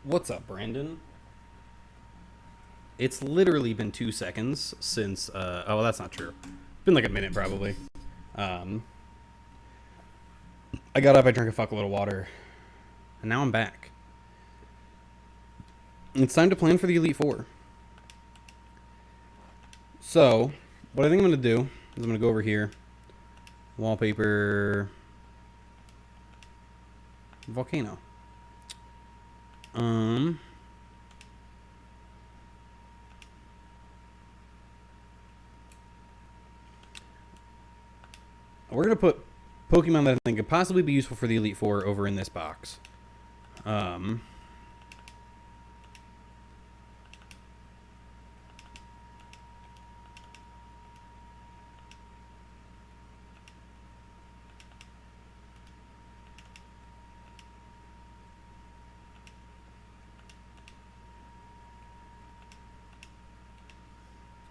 What's up, Brandon? It's literally been 2 seconds since. Oh, that's not true. It's been like a minute probably. Um, I got up, I drank a fuck load of water, and now I'm back. It's time to plan for the Elite Four. So, what I think I'm gonna do is I'm gonna go over here, wallpaper, volcano. Um, we're gonna put Pokemon that I think could possibly be useful for the Elite Four over in this box. Um,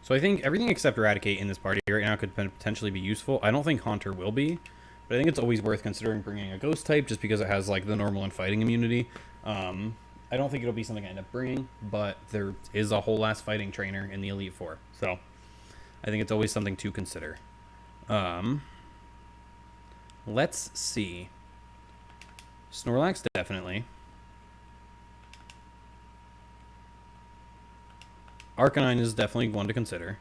So I think everything except Eradicate in this party right now could potentially be useful. I don't think Haunter will be, but I think it's always worth considering bringing a Ghost type just because it has like the normal and fighting immunity. I don't think it'll be something I end up bringing, but there is a whole ass fighting trainer in the Elite Four, so I think it's always something to consider. Let's see. Snorlax definitely. Arcanine is definitely one to consider.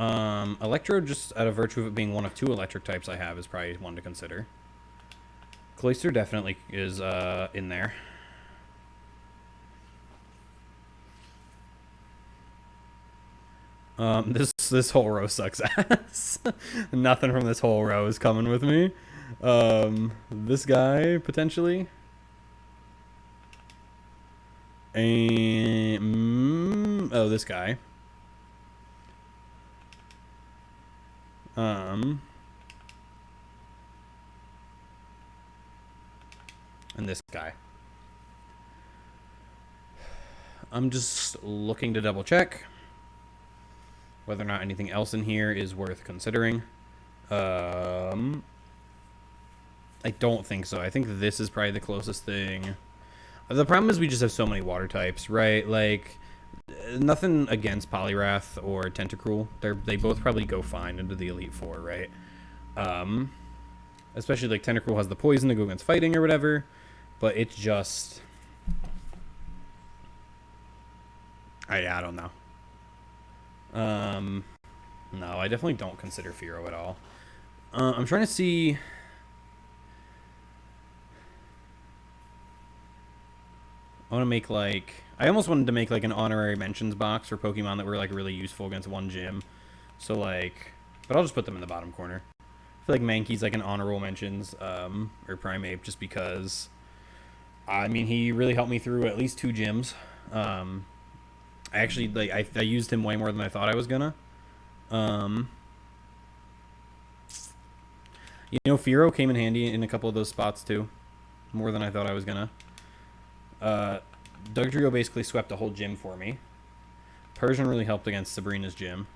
Electro, just out of virtue of it being one of two electric types I have, is probably one to consider. Cloyster definitely is in there. This whole row sucks ass. Nothing from this whole row is coming with me. This guy potentially. Oh, this guy. And this guy. I'm just looking to double check whether or not anything else in here is worth considering. I don't think so. I think this is probably the closest thing. The problem is we just have so many water types, right? Like, nothing against Poliwrath or Tentacruel. They both probably go fine into the Elite Four, right? Especially like Tentacruel has the poison to go against fighting or whatever, but it's just I don't know. No, I definitely don't consider Fearow at all. I'm trying to see. I want to make like I almost wanted to make like an honorary mentions box for Pokemon that were like really useful against one gym. So like, but I'll just put them in the bottom corner. I feel like Mankey's like an honorable mentions or Primeape just because I mean he really helped me through at least two gyms. I actually like I used him way more than I thought I was gonna. Fearow came in handy in a couple of those spots too, more than I thought I was gonna. Dugtrio basically swept the whole gym for me. Persian really helped against Sabrina's gym.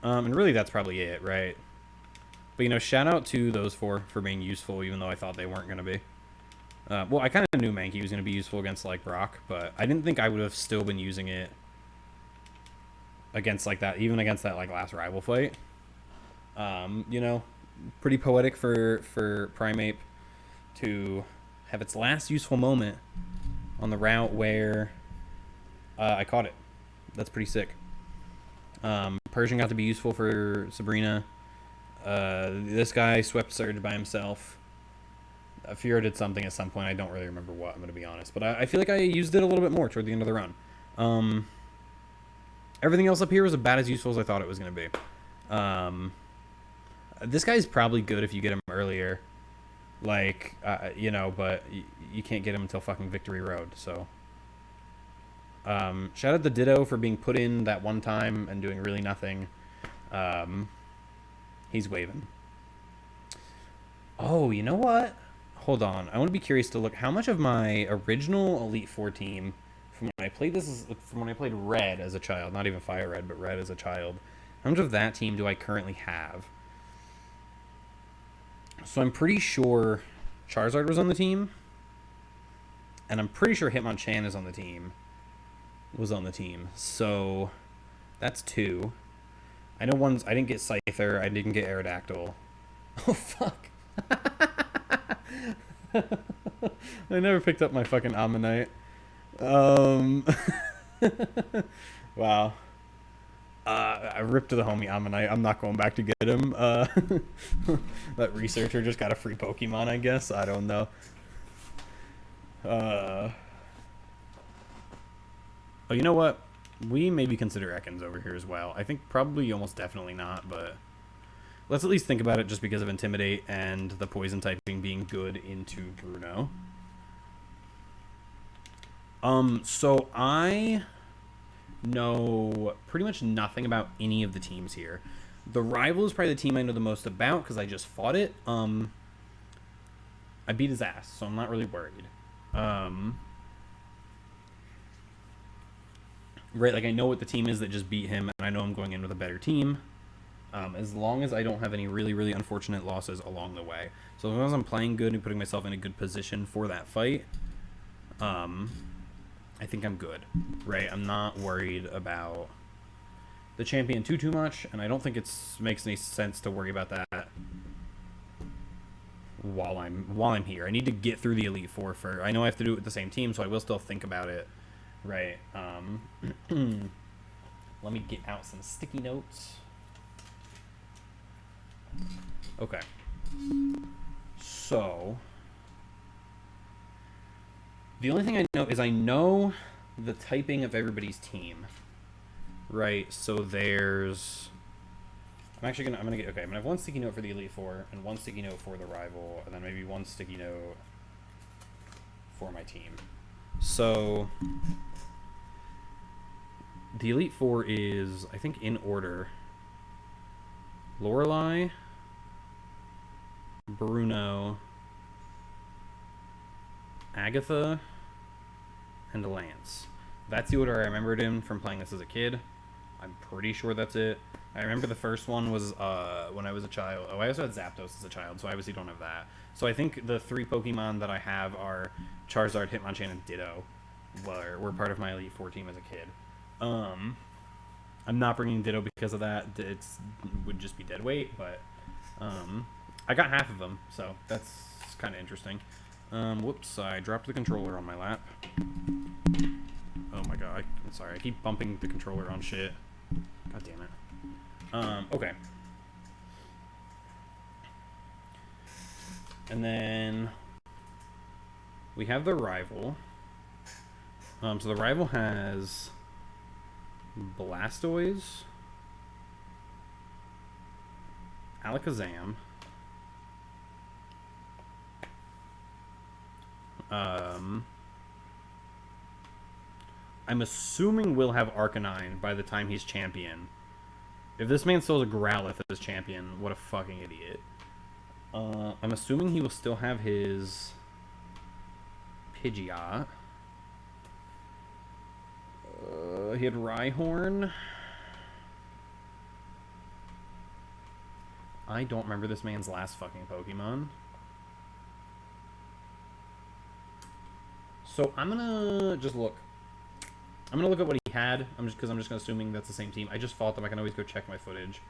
And really that's probably it, right? But shout out to those four for being useful, even though I thought they weren't going to be. Well, I kind of knew Mankey was going to be useful against like Brock, but I didn't think I would have still been using it against like that, even against that like last rival fight. Pretty poetic for Primeape to have its last useful moment on the route where I caught it. That's pretty sick. Persian got to be useful for Sabrina. This guy swept Surge by himself. Fearow did something at some point. I don't really remember what, I'm going to be honest. But I feel like I used it a little bit more toward the end of the run. Everything else up here was about as useful as I thought it was going to be. This guy's probably good if you get him earlier. Like, but you can't get him until fucking Victory Road, so. Shout out to Ditto for being put in that one time and doing really nothing. He's waving. Oh, you know what? Hold on. I want to be curious to look how much of my original Elite Four team from when I played Red as a child, not even Fire Red, but Red as a child. How much of that team do I currently have? So I'm pretty sure Charizard was on the team. And I'm pretty sure Hitmonchan is on the team. Was on the team. So that's 2. I know one's... I didn't get Scyther. I didn't get Aerodactyl. Oh, fuck. I never picked up my fucking Ammonite. Wow. I ripped to the homie Ammonite. I'm not going back to get him. That researcher just got a free Pokemon, I guess. I don't know. Oh, you know what? We maybe consider Ekans over here as well. I think probably almost definitely not, but let's at least think about it just because of Intimidate and the poison typing being good into Bruno. So I know pretty much nothing about any of the teams here. The Rival is probably the team I know the most about because I just fought it. I beat his ass, so I'm not really worried. Right, like I know what the team is that just beat him, and I know I'm going in with a better team. As long as I don't have any really, really unfortunate losses along the way. So as long as I'm playing good and putting myself in a good position for that fight, I think I'm good. Right, I'm not worried about the champion too much, and I don't think it makes any sense to worry about that while I'm here. I need to get through the Elite Four first. I know I have to do it with the same team, so I will still think about it. Right. Let me get out some sticky notes. Okay. So the only thing I know is I know the typing of everybody's team. Right. So there's I'm gonna have one sticky note for the Elite Four and one sticky note for the Rival, and then maybe one sticky note for my team. So the Elite Four is, I think, in order: Lorelei, Bruno, Agatha, and Lance. That's the order I remembered him from playing this as a kid. I'm pretty sure that's it. I remember the first one was when I was a child. Oh, I also had Zapdos as a child, so I obviously don't have that. So I think the 3 Pokemon that I have are Charizard, Hitmonchan, and Ditto. Were part of my Elite Four team as a kid. I'm not bringing Ditto because of that. It would just be dead weight, but I got half of them, so that's kind of interesting. Whoops, I dropped the controller on my lap. Oh my god, I'm sorry. I keep bumping the controller on shit. God damn it. Okay. And then we have the Rival. So the Rival has Blastoise, Alakazam, I'm assuming we'll have Arcanine by the time he's champion. If this man still has a Growlithe as champion, what a fucking idiot. I'm assuming he will still have his Pidgeot. He had Rhyhorn. I don't remember this man's last fucking Pokemon. So I'm gonna just look. I'm gonna look at what he had. I'm just gonna assuming that's the same team. I just fought them. I can always go check my footage.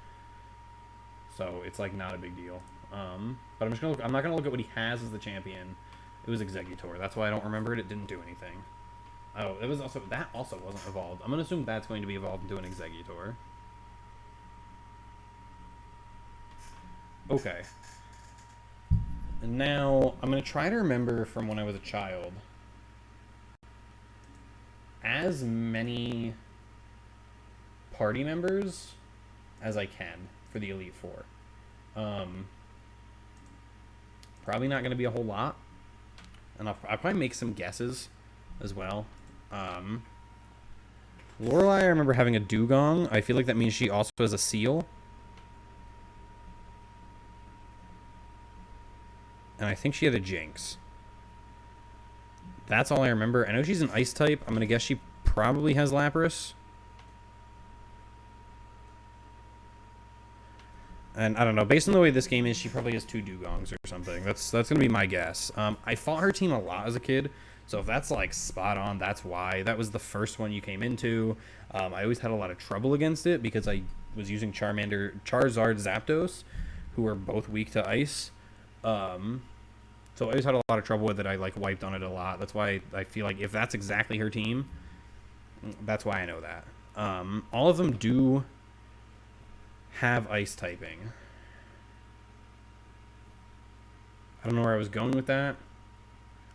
So it's like not a big deal. But I'm just gonna look. I'm not gonna look at what he has as the champion. It was Exeggutor. That's why I don't remember it. It didn't do anything. Oh, that also wasn't evolved. I'm gonna assume that's going to be evolved into an Exeggutor. Okay. And now I'm gonna try to remember from when I was a child as many party members as I can for the Elite Four. Probably not going to be a whole lot, and I'll probably make some guesses as well. Lorelei, I remember having a Dugong. I feel like that means she also has a Seal. And I think she had a Jinx. That's all I remember. I know she's an Ice type. I'm going to guess she probably has Lapras. And I don't know, based on the way this game is, she probably has 2 dugongs or something. That's gonna be my guess. I fought her team a lot as a kid, so if that's like spot on, that's why. That was the first one you came into. I always had a lot of trouble against it because I was using Charizard, Zapdos, who are both weak to ice. So I always had a lot of trouble with it. I like wiped on it a lot. That's why I feel like if that's exactly her team, that's why I know that. All of them do have ice typing. I don't know where I was going with that.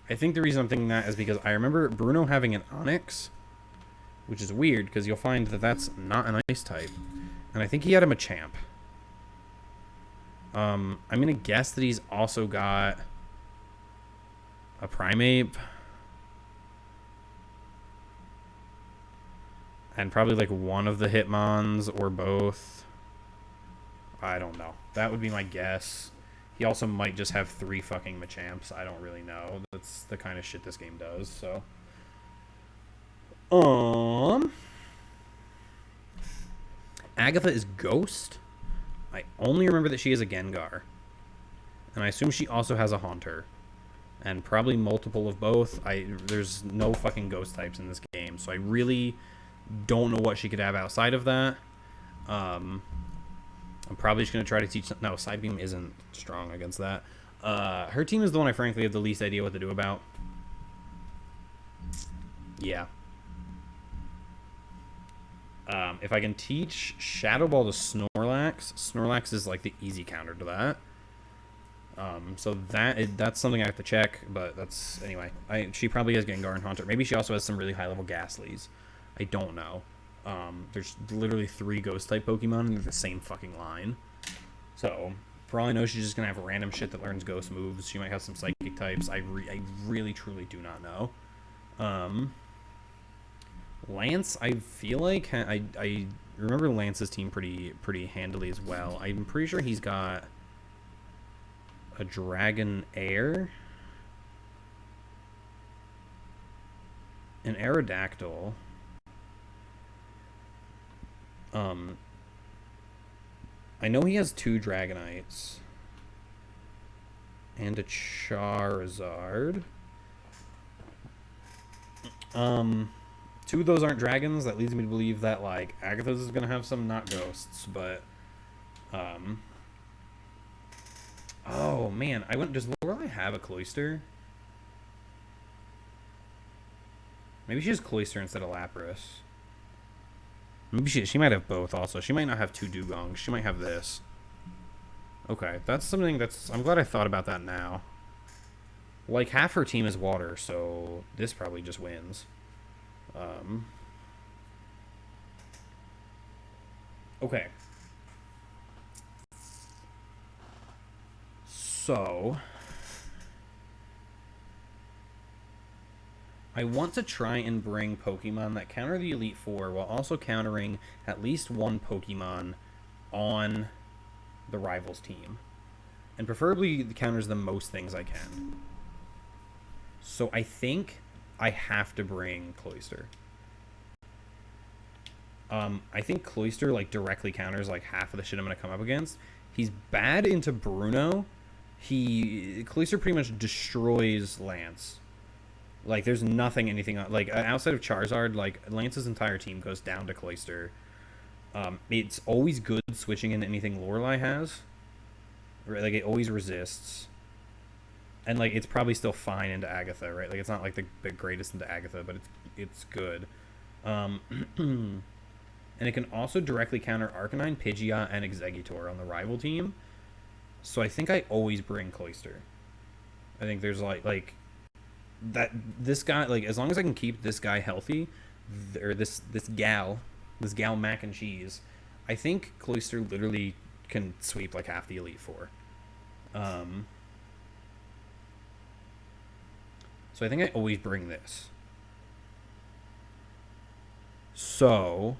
I think the reason I'm thinking that is because I remember Bruno having an Onix, which is weird because you'll find that that's not an ice type. And I think he had a Machamp. I'm going to guess that he's also got a Primeape. And probably like one of the Hitmons or both. I don't know. That would be my guess. He also might just have 3 fucking Machamps. I don't really know. That's the kind of shit this game does, so. Agatha is Ghost. I only remember that she is a Gengar. And I assume she also has a Haunter. And probably multiple of both. There's no fucking Ghost types in this game, so I really don't know what she could have outside of that. I'm probably just going to try to teach... No, Psybeam isn't strong against that. Her team is the one I frankly have the least idea what to do about. Yeah. If I can teach Shadow Ball to Snorlax, Snorlax is like the easy counter to that. So that's something I have to check, but that's... Anyway, she probably has Gengar and Haunter. Maybe she also has some really high-level Ghastlies. I don't know. There's literally 3 Ghost-type Pokemon, and they're the same fucking line. So, for all I know, she's just going to have random shit that learns Ghost moves. She might have some Psychic types. I really, truly do not know. Lance, I feel like... I remember Lance's team pretty handily as well. I'm pretty sure he's got a Dragon Air, an Aerodactyl, I know he has 2 Dragonites and a Charizard. 2 of those aren't dragons. That leads me to believe that like Agatha's is gonna have some not ghosts, but oh man, does Lorelei have a Cloyster? Maybe she has Cloyster instead of Lapras. Maybe she might have both also. She might not have 2 Dugongs. She might have this. Okay, that's something that's... I'm glad I thought about that now. Like, half her team is water, so this probably just wins. Okay. So... I want to try and bring Pokemon that counter the Elite Four while also countering at least one Pokemon on the rivals team. And preferably counters the most things I can. So I think I have to bring Cloyster. I think Cloyster like directly counters like half of the shit I'm going to come up against. He's bad into Bruno. Cloyster pretty much destroys Lance. Like, there's anything, like, outside of Charizard, like, Lance's entire team goes down to Cloyster. It's always good switching into anything Lorelei has. Right? Like, it always resists. And, like, it's probably still fine into Agatha, right? Like, it's not, like, the greatest into Agatha, but it's good. And it can also directly counter Arcanine, Pidgeot, and Exeggutor on the rival team. So I think I always bring Cloyster. I think there's, like... that this guy, like, as long as I can keep this guy healthy, or this gal mac and cheese, I think Cloyster literally can sweep like half the Elite Four. So I think I always bring this. So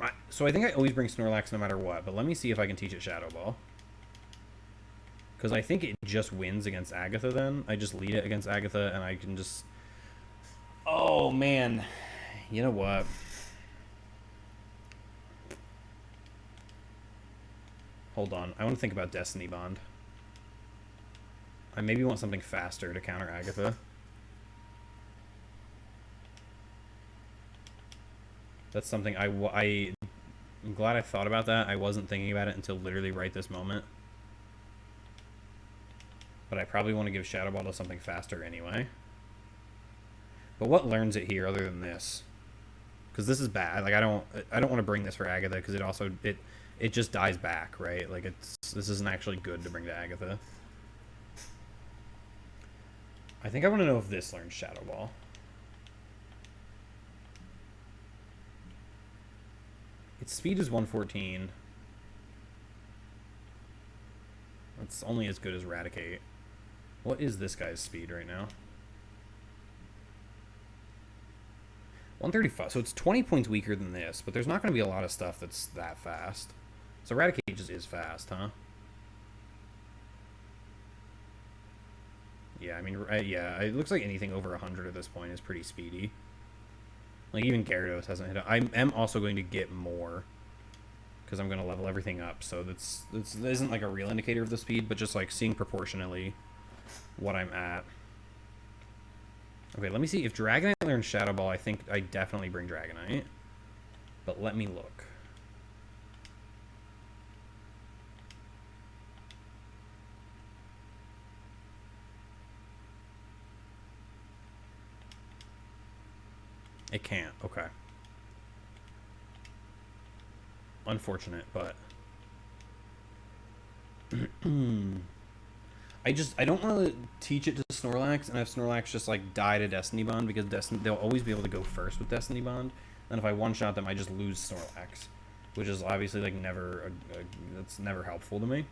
I think I always bring Snorlax no matter what, but let me see if I can teach it Shadow Ball. Because I think it just wins against Agatha then. I just lead it against Agatha and I can just... Oh, man. You know what? Hold on. I want to think about Destiny Bond. I maybe want something faster to counter Agatha. That's something I'm glad I thought about that. I wasn't thinking about it until literally right this moment. But I probably want to give Shadow Ball to something faster anyway. But what learns it here other than this? Because this is bad. Like I don't want to bring this for Agatha because it also it just dies back, right? Like this isn't actually good to bring to Agatha. I think I want to know if this learns Shadow Ball. Its speed is 114. That's only as good as Raticate. What is this guy's speed right now? 135. So it's 20 points weaker than this, but there's not going to be a lot of stuff that's that fast. So Raticate just is fast, huh? Yeah, I mean, yeah, it looks like anything over 100 at this point is pretty speedy. Like, even Gyarados hasn't hit it. I am also going to get more because I'm going to level everything up. So this isn't like a real indicator of the speed, but just like seeing proportionally what I'm at. Okay, let me see. If Dragonite learns Shadow Ball, I think I definitely bring Dragonite. But let me look. It can't. Okay. Unfortunate, but I don't want to teach it to Snorlax and have Snorlax just like die to Destiny Bond because they'll always be able to go first with Destiny Bond. And if I one shot them, I just lose Snorlax, which is obviously like never that's never helpful to me.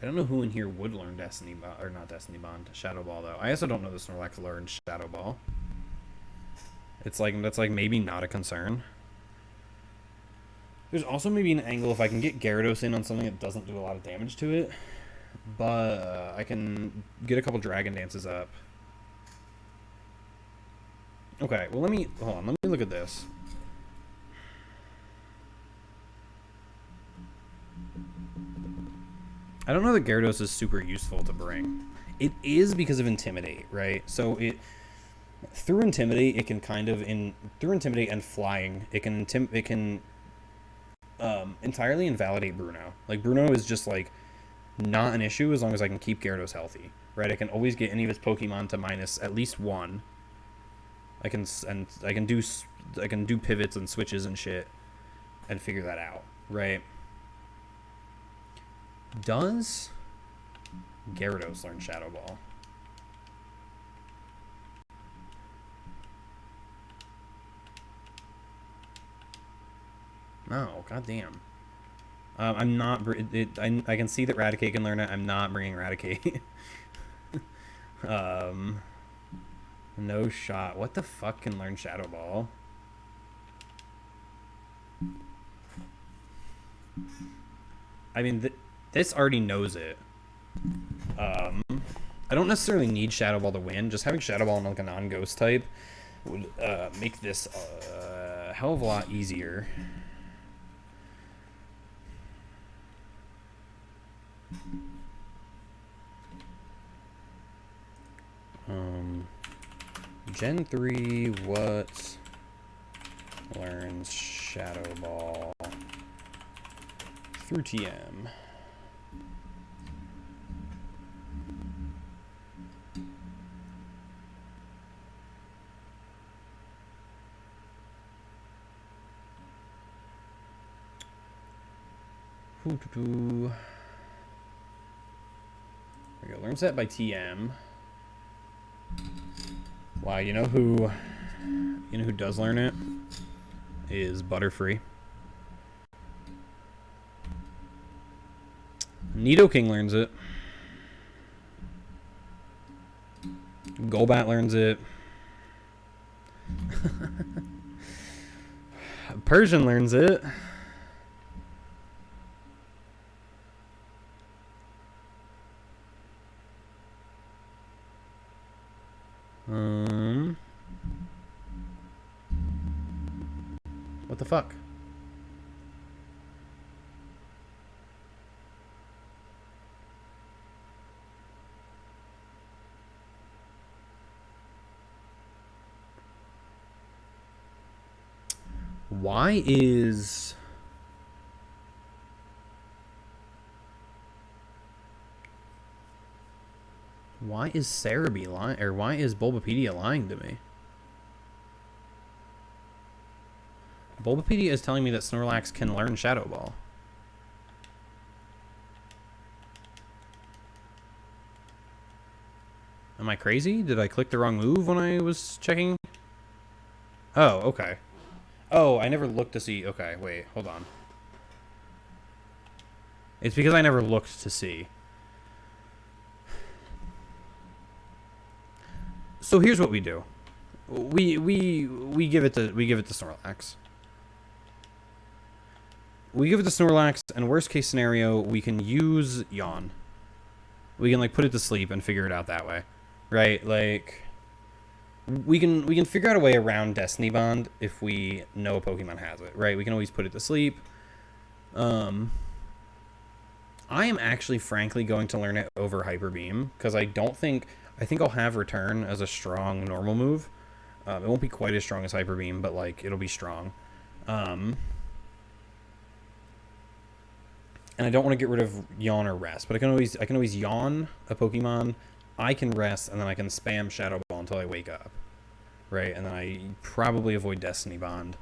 I don't know who in here would learn Destiny Bond, or not Destiny Bond, Shadow Ball though. I also don't know the Snorlax learns Shadow Ball. It's like that's like maybe not a concern. There's also maybe an angle if I can get Gyarados in on something that doesn't do a lot of damage to it, but I can get a couple Dragon Dances up. Okay, well hold on. Let me look at this. I don't know that Gyarados is super useful to bring. It is because of Intimidate, right? So through Intimidate, it can kind of through Intimidate and Flying, it can entirely invalidate Bruno. Like Bruno is just like not an issue as long as I can keep Gyarados healthy, right? I can always get any of his Pokemon to minus at least one. I can do pivots and switches and shit, and figure that out, right? Does Gyarados learn Shadow Ball? No, goddamn. I'm not. I can see that Raticate can learn it. I'm not bringing Raticate. No shot. What the fuck can learn Shadow Ball? I mean, this already knows it. I don't necessarily need Shadow Ball to win. Just having Shadow Ball in like a non-ghost type would make this a hell of a lot easier. Gen 3, what learns Shadow Ball through TM? There we go. Learns that by TM. Wow, you know who does learn it? Is Butterfree. Nidoking learns it. Golbat learns it. Persian learns it. What the fuck? Why is Cerebi lying, or why is Bulbapedia lying to me? Bulbapedia is telling me that Snorlax can learn Shadow Ball. Am I crazy? Did I click the wrong move when I was checking? Oh, okay. Oh, I never looked to see. Okay, wait, hold on. It's because I never looked to see. So here's what we do. We give it to Snorlax. We give it to Snorlax, and worst case scenario, we can use Yawn. We can like put it to sleep and figure it out that way, right? Like we can figure out a way around Destiny Bond if we know a Pokemon has it, right? We can always put it to sleep. I am actually, frankly, going to learn it over Hyper Beam because I think I'll have Return as a strong normal move. It won't be quite as strong as Hyper Beam, but like it'll be strong. And I don't want to get rid of Yawn or Rest, but I can always Yawn a Pokemon. I can Rest, and then I can spam Shadow Ball until I wake up, right? And then I probably avoid Destiny Bond,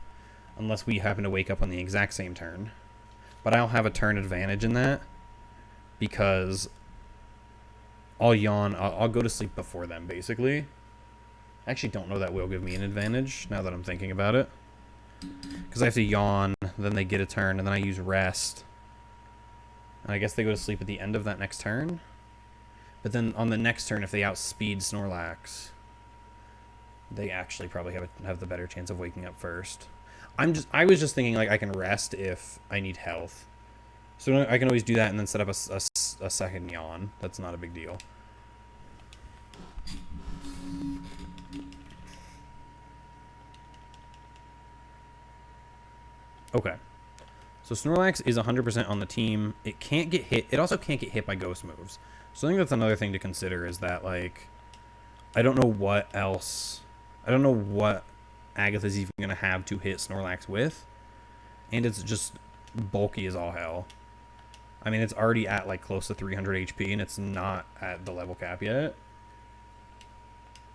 unless we happen to wake up on the exact same turn. But I'll have a turn advantage in that because I'll Yawn. I'll go to sleep before them, basically. I actually don't know that will give me an advantage now that I'm thinking about it, because I have to Yawn, then they get a turn, and then I use Rest. And I guess they go to sleep at the end of that next turn. But then on the next turn, if they outspeed Snorlax, they actually probably have the better chance of waking up first. I was just thinking like I can Rest if I need health. So I can always do that and then set up a second Yawn. That's not a big deal. Okay. So Snorlax is 100% on the team. It can't get hit. It also can't get hit by ghost moves. So I think that's another thing to consider is that, like, I don't know what else. I don't know what Agatha's even going to have to hit Snorlax with. And it's just bulky as all hell. I mean, it's already at, like, close to 300 HP, and it's not at the level cap yet.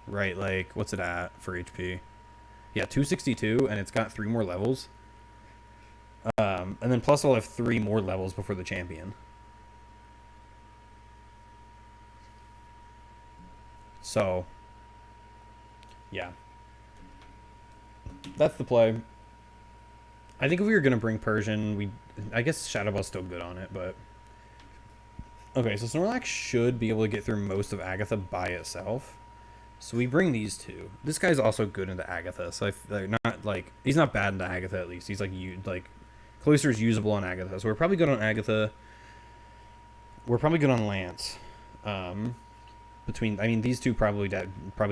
Right, like, what's it at for HP? Yeah, 262, and it's got 3 more levels. And then plus I'll have 3 more levels before the champion. So, yeah. That's the play. I think if we were going to bring Persian, I guess Shadow Ball's still good on it, but... Okay, so Snorlax should be able to get through most of Agatha by itself. So we bring these two. This guy's also good into Agatha, so they're not, like... He's not bad into Agatha, at least. He's, like, Cloyster's usable on Agatha, so we're probably good on Agatha. We're probably good on Lance. These two probably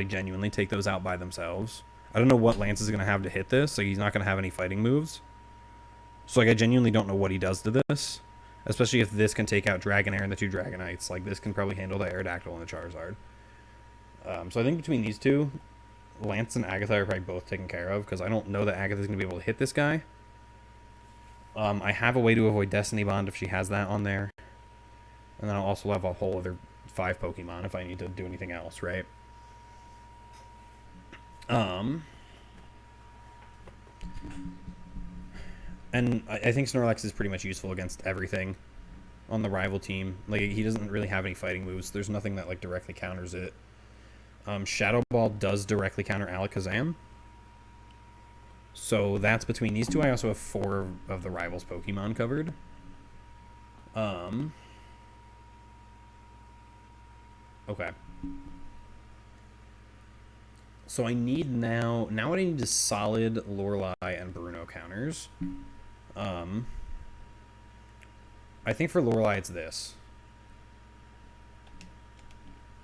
genuinely take those out by themselves. I don't know what Lance is going to have to hit this, so he's not going to have any fighting moves. So, like, I genuinely don't know what he does to this, especially if this can take out Dragonair and the 2 Dragonites. Like, this can probably handle the Aerodactyl and the Charizard. So I think between these two, Lance and Agatha are probably both taken care of, because I don't know that Agatha's going to be able to hit this guy. I have a way to avoid Destiny Bond if she has that on there. And then I'll also have a whole other 5 Pokemon if I need to do anything else, right? And I think Snorlax is pretty much useful against everything on the rival team. Like, he doesn't really have any fighting moves. There's nothing that, like, directly counters it. Shadow Ball does directly counter Alakazam. So that's between these two. I also have 4 of the rivals' Pokemon covered. Okay. So I need now what I need is solid Lorelei and Bruno counters. I think for Lorelei it's this.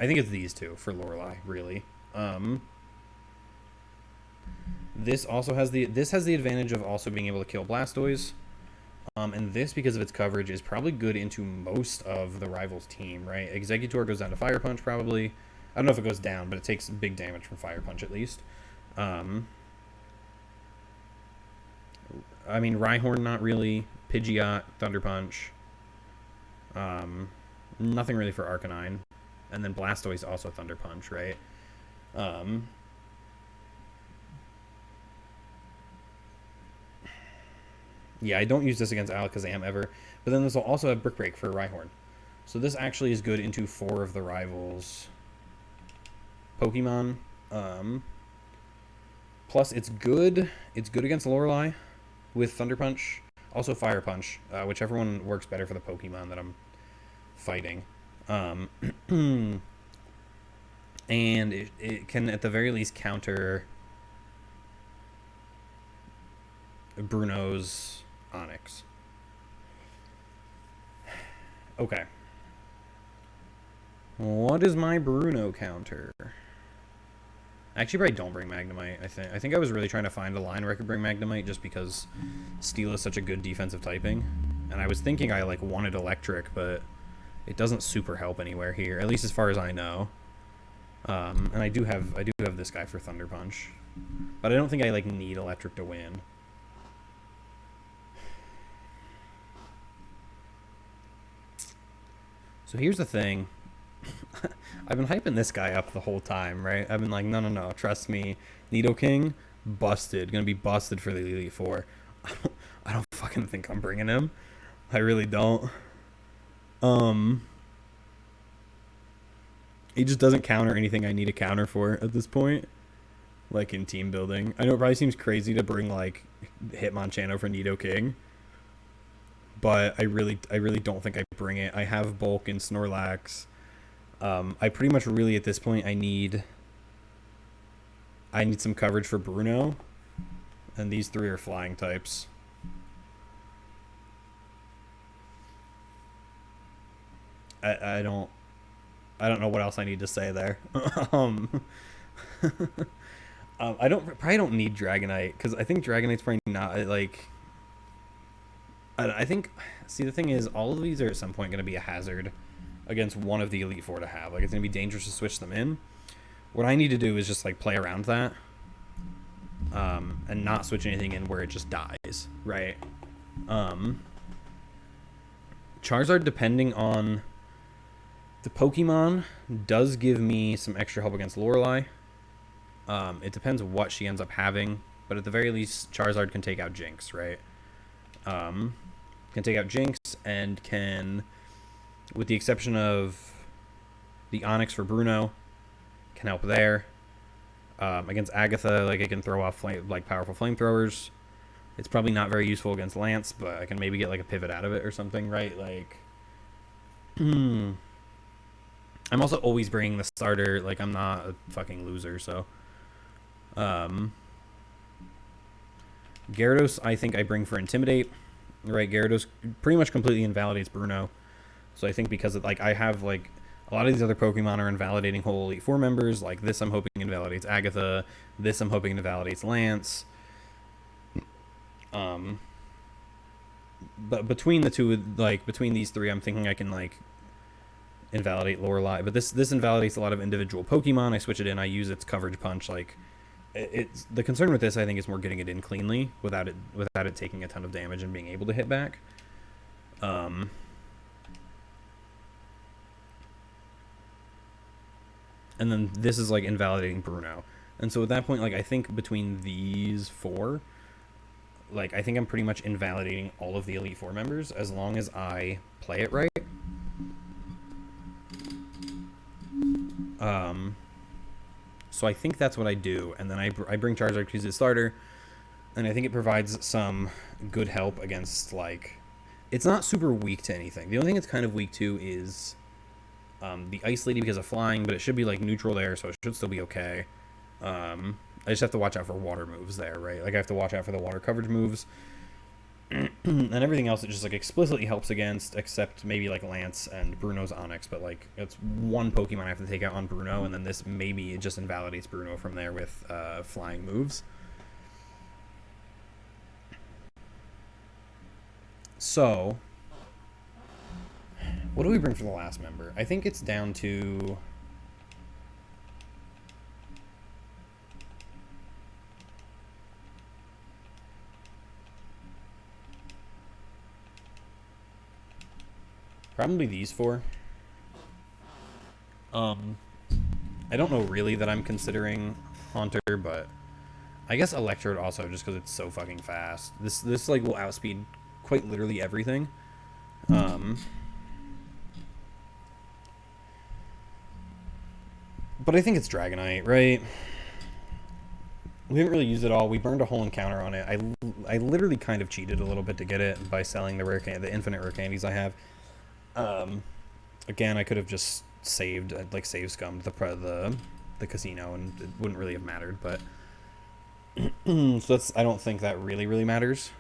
I think it's these two for Lorelei, really. This also has the advantage of also being able to kill Blastoise. And this, because of its coverage, is probably good into most of the rival's team, right? Exeggutor goes down to Fire Punch, probably. I don't know if it goes down, but it takes big damage from Fire Punch, at least. I mean, Rhyhorn, not really. Pidgeot, Thunder Punch. Nothing really for Arcanine. And then Blastoise also Thunder Punch, right? Yeah, I don't use this against Alakazam ever. But then this will also have Brick Break for Rhyhorn. So this actually is good into 4 of the rivals' Pokemon. Plus, it's good. It's good against Lorelei with Thunder Punch. Also Fire Punch, whichever one works better for the Pokemon that I'm fighting. And it can, at the very least, counter Bruno's Onix. Okay. What is my Bruno counter? Actually, probably don't bring Magnemite. I think I was really trying to find a line where I could bring Magnemite just because Steel is such a good defensive typing. And I was thinking I like wanted Electric, but it doesn't super help anywhere here, at least as far as I know. And I do have this guy for Thunder Punch, but I don't think I like need Electric to win. So here's the thing. I've been hyping this guy up the whole time, right? I've been like, no, trust me. Nidoking, busted. Gonna be busted for the Elite Four. I don't fucking think I'm bringing him. I really don't. He just doesn't counter anything I need a counter for at this point. Like in team building. I know it probably seems crazy to bring like Hitmonchan for Nidoking. But I really don't think I bring it. I have Bulk and Snorlax. I pretty much really at this point I need some coverage for Bruno, and these 3 are flying types. I don't know what else I need to say there. I probably don't need Dragonite because I think Dragonite's probably not like. I think, see, the thing is, all of these are at some point going to be a hazard against one of the Elite Four to have. Like, it's going to be dangerous to switch them in. What I need to do is just, like, play around that and not switch anything in where it just dies, right? Charizard, depending on the Pokemon, does give me some extra help against Lorelei. It depends what she ends up having, but at the very least, Charizard can take out Jinx, right? Can take out Jinx and can, with the exception of the Onix for Bruno, can help there. Against Agatha, like, it can throw off powerful flamethrowers. It's probably not very useful against Lance, but I can maybe get like a pivot out of it or something, right? Like, I'm also always bringing the starter. Like, I'm not a fucking loser, so. Gyarados, I think I bring for Intimidate. Right, Gyarados pretty much completely invalidates Bruno. So I think because of, like, I have, like, a lot of these other Pokemon are invalidating whole Elite Four members. Like, this I'm hoping invalidates Agatha. This I'm hoping invalidates Lance. But between the two, like, between these 3, I'm thinking I can, like, invalidate Lorelei. But this invalidates a lot of individual Pokemon. I switch it in. I use its coverage punch, like... It's the concern with this, I think, is more getting it in cleanly without it taking a ton of damage and being able to hit back. And then this is like invalidating Bruno. And so at that point, like, I think between these 4, like, I think I'm pretty much invalidating all of the Elite Four members as long as I play it right. So I think that's what I do, and then I bring Charizard because it's starter, and I think it provides some good help against, like, it's not super weak to anything. The only thing it's kind of weak to is the Ice Lady because of flying, but it should be, like, neutral there, so it should still be okay. I just have to watch out for water moves there, right? Like, I have to watch out for the water coverage moves. And everything else it just, like, explicitly helps against, except maybe, like, Lance and Bruno's Onix, but, like, it's one Pokemon I have to take out on Bruno, and then this maybe it just invalidates Bruno from there with flying moves. So, what do we bring for the last member? I think it's down to... probably these four. I don't know really that I'm considering Haunter, but I guess Electrode also, just because it's so fucking fast. This like will outspeed quite literally everything. But I think it's Dragonite, right? We didn't really use it all. We burned a whole encounter on it. I literally kind of cheated a little bit to get it by selling the infinite rare candies I have. Again, I could have just saved, like save scummed the casino, and it wouldn't really have mattered. But so I don't think that really matters.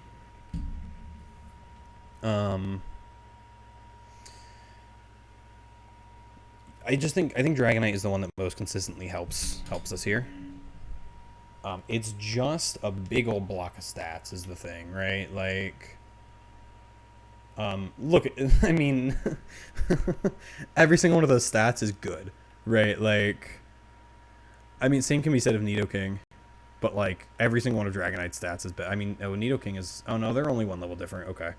I think Dragonite is the one that most consistently helps us here. It's just a big old block of stats is the thing, right? Like, look, I mean, every single one of those stats is good, right? Like, I mean, same can be said of Nidoking, but like every single one of Dragonite's stats is bad. I mean, Nidoking is, oh no, they're only one level different. Okay.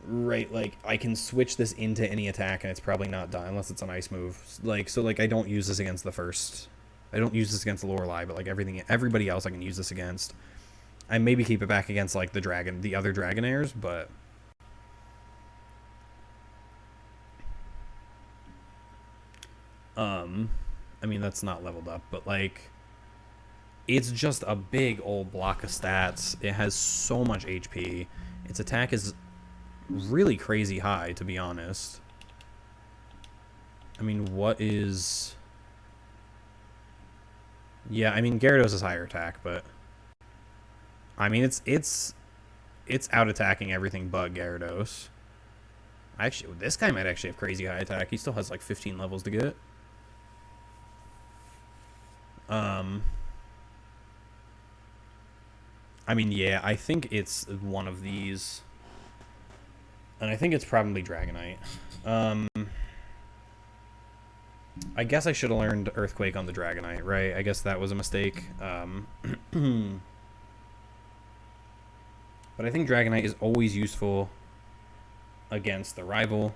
Right, like, I can switch this into any attack and it's probably not done unless it's an ice move. Like, so, like, I don't use this against the first. I don't use this against the Lorelei, but, like, everybody else I can use this against. I maybe keep it back against, like, the other Dragonairs, but... I mean, that's not leveled up, but, like... It's just a big old block of stats. It has so much HP. Its attack is really crazy high, to be honest. I mean, what is... Yeah, I mean, Gyarados is higher attack, but... I mean, it's out-attacking everything but Gyarados. Actually, this guy might actually have crazy high attack. He still has, like, 15 levels to get. I mean, yeah, I think it's one of these... And I think it's probably Dragonite. I guess I should have learned Earthquake on the Dragonite, right? I guess that was a mistake. But I think Dragonite is always useful against the rival,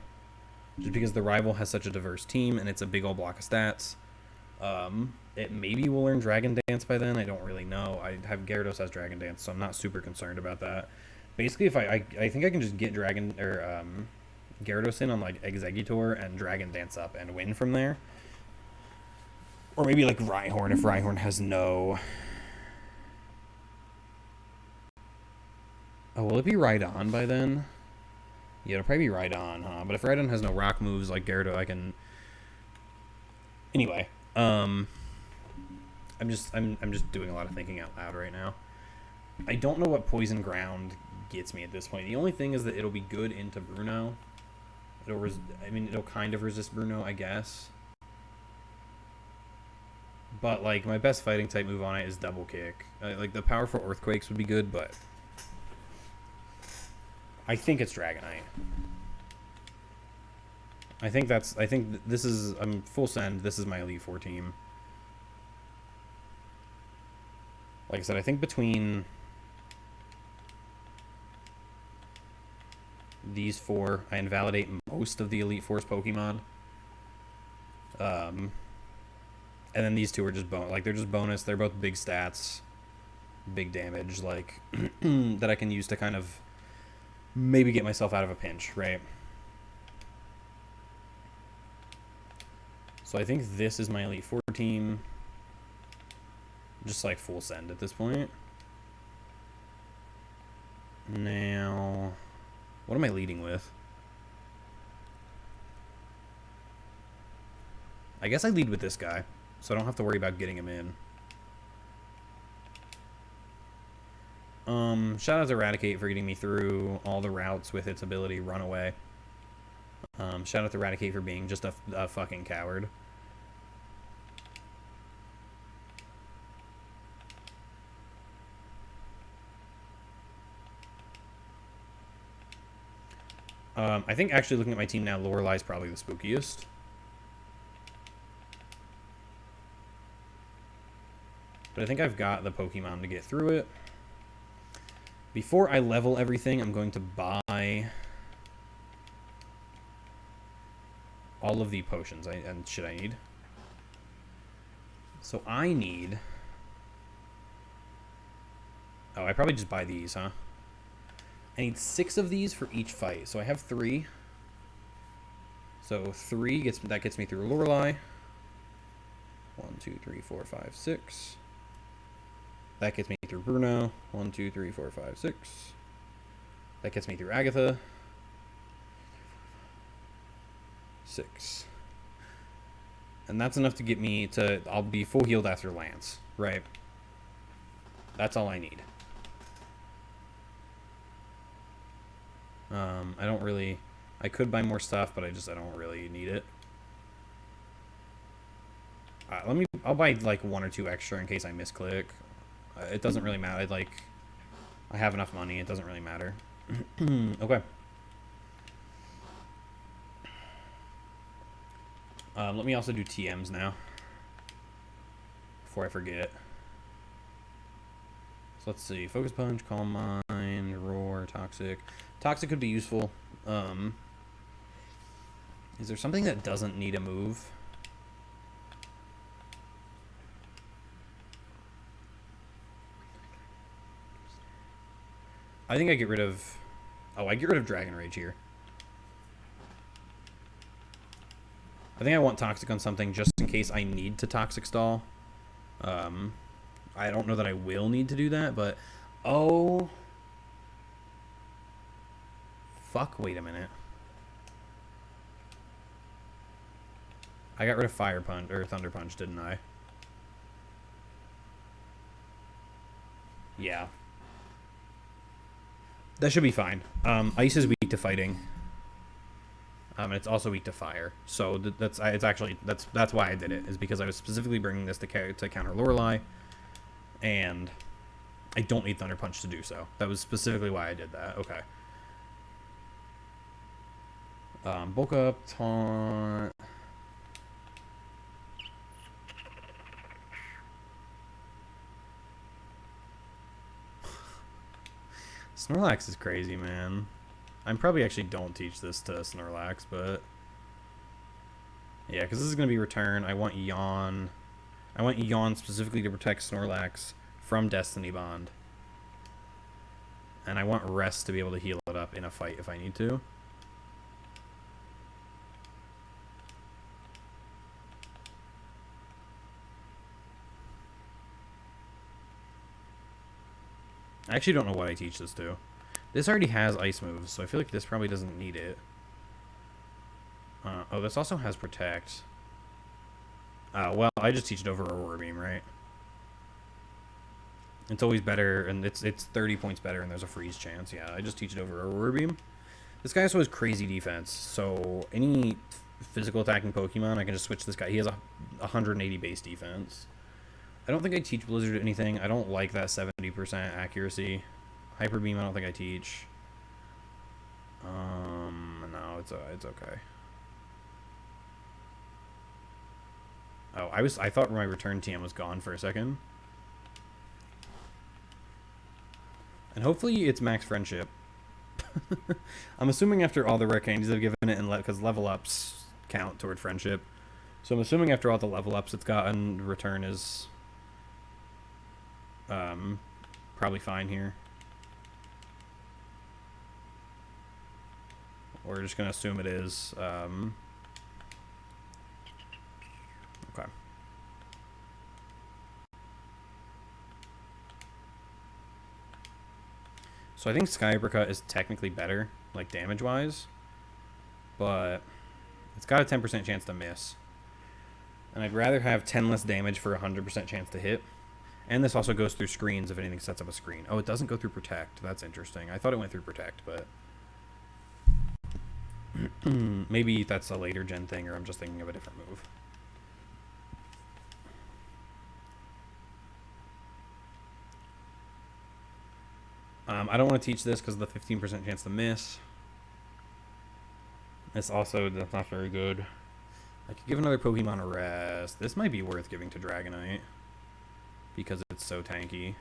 just because the rival has such a diverse team and it's a big old block of stats. It maybe will learn Dragon Dance by then. I don't really know. I have Gyarados as Dragon Dance, so I'm not super concerned about that. Basically, if I think I can just get Gyarados in on like Exeggutor and Dragon Dance up and win from there. Or maybe like Rhyhorn if Rhyhorn has no... Oh, will it be Rhydon by then? Yeah, it'll probably be Rhydon, huh? But if Rhydon has no rock moves like Gyarados, I can... Anyway, I'm just doing a lot of thinking out loud right now. I don't know what Poison Ground gets me at this point. The only thing is that it'll be good into Bruno. It'll kind of resist Bruno, I guess. But like my best fighting type move on it is Double Kick. Like the powerful Earthquakes would be good, but I think it's Dragonite. I think this is, I'm full send. This is my Elite Four team. Like I said, I think between these four, I invalidate most of the Elite Four's Pokemon. And then these two are just they're just bonus. They're both big stats, big damage, like that I can use to kind of maybe get myself out of a pinch, right? So I think this is my Elite Four team. Just like full send at this point. Now, what am I leading with? I guess I lead with this guy, so I don't have to worry about getting him in. Shout out to Eradicate for getting me through all the routes with its ability Runaway. Shout out to Eradicate for being just a fucking coward. I think actually looking at my team now, Lorelai's probably the spookiest. But I think I've got the Pokemon to get through it. Before I level everything, I'm going to buy all of the potions and shit I need. So I need... Oh, I probably just buy these, huh? I need 6 of these for each fight. So I have 3. So 3 gets me through Lorelei. 1, 2, 3, 4, 5, 6. That gets me through Bruno. 1, 2, 3, 4, 5, 6. That gets me through Agatha. 6. And that's enough to get me to... I'll be full healed after Lance. Right. That's all I need. I don't really... I could buy more stuff, but I don't really need it. I'll buy like 1 or 2 extra in case I misclick. It doesn't really matter. I have enough money. It doesn't really matter. Okay. Let me also do TMs now. Before I forget. So let's see. Focus Punch, Calm Mind, Roar, Toxic. Toxic could be useful. Is there something that doesn't need a move? I think I get rid of... Oh, I get rid of Dragon Rage here. I think I want Toxic on something just in case I need to Toxic Stall. I don't know that I will need to do that, but... Oh... Fuck, wait a minute. I got rid of Fire Punch, or Thunder Punch, didn't I? Yeah. That should be fine. Ice is weak to fighting. And it's also weak to fire. So that's why I did it, is because I was specifically bringing this to counter Lorelei, and I don't need Thunder Punch to do so. That was specifically why I did that. Okay. Bulk up, taunt. Snorlax is crazy, man. I probably actually don't teach this to Snorlax, but... Yeah, because this is going to be return. I want Yawn. I want Yawn specifically to protect Snorlax from Destiny Bond. And I want Rest to be able to heal it up in a fight if I need to. I actually don't know what I teach this to. This already has ice moves, so I feel like this probably doesn't need it. Oh, this also has Protect. Well, I just teach it over Aurora Beam, right? It's always better, and it's 30 points better, and there's a freeze chance. Yeah, I just teach it over Aurora Beam. This guy also has crazy defense, so any physical attacking Pokemon, I can just switch this guy. He has a 180 base defense. I don't think I teach Blizzard anything. I don't like that 70% accuracy. Hyper Beam, I don't think I teach. No, it's okay. Oh, I thought my return TM was gone for a second. And hopefully it's max friendship. I'm assuming after all the rare candies I've given it, and because level ups count toward friendship. So I'm assuming after all the level ups it's gotten, return is probably fine here. We're just gonna assume it is. Okay. So I think Sky Uppercut is technically better, like damage-wise, but it's got a 10% chance to miss. And I'd rather have 10 less damage for a 100% chance to hit. And this also goes through screens if anything sets up a screen. Oh, it doesn't go through Protect. That's interesting. I thought it went through Protect, but... maybe that's a later gen thing, or I'm just thinking of a different move. I don't want to teach this because of the 15% chance to miss. That's not very good. I could give another Pokemon a rest. This might be worth giving to Dragonite because it's so tanky.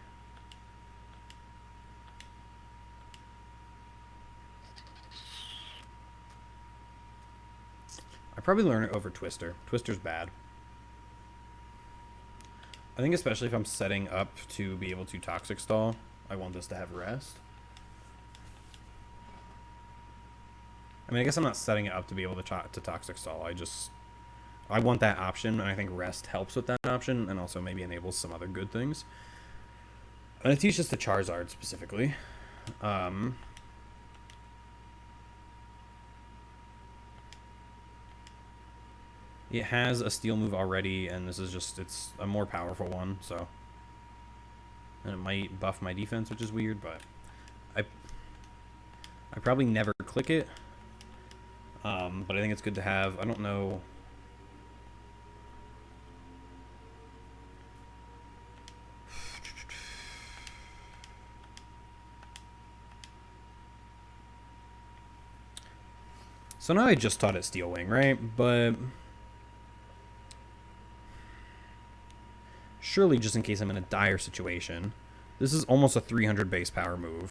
I'd probably learn it over Twister. Twister's bad. I think especially if I'm setting up to be able to Toxic Stall, I want this to have rest. I mean, I guess I'm not setting it up to be able to Toxic Stall. I want that option, and I think rest helps with that option, and also maybe enables some other good things. And it teaches the Charizard specifically. It has a steel move already, and this is it's a more powerful one, so. And it might buff my defense, which is weird, but I probably never click it. But I think it's good to have. I don't know. So now I just taught it Steel Wing, right? But surely, just in case I'm in a dire situation, this is almost a 300 base power move,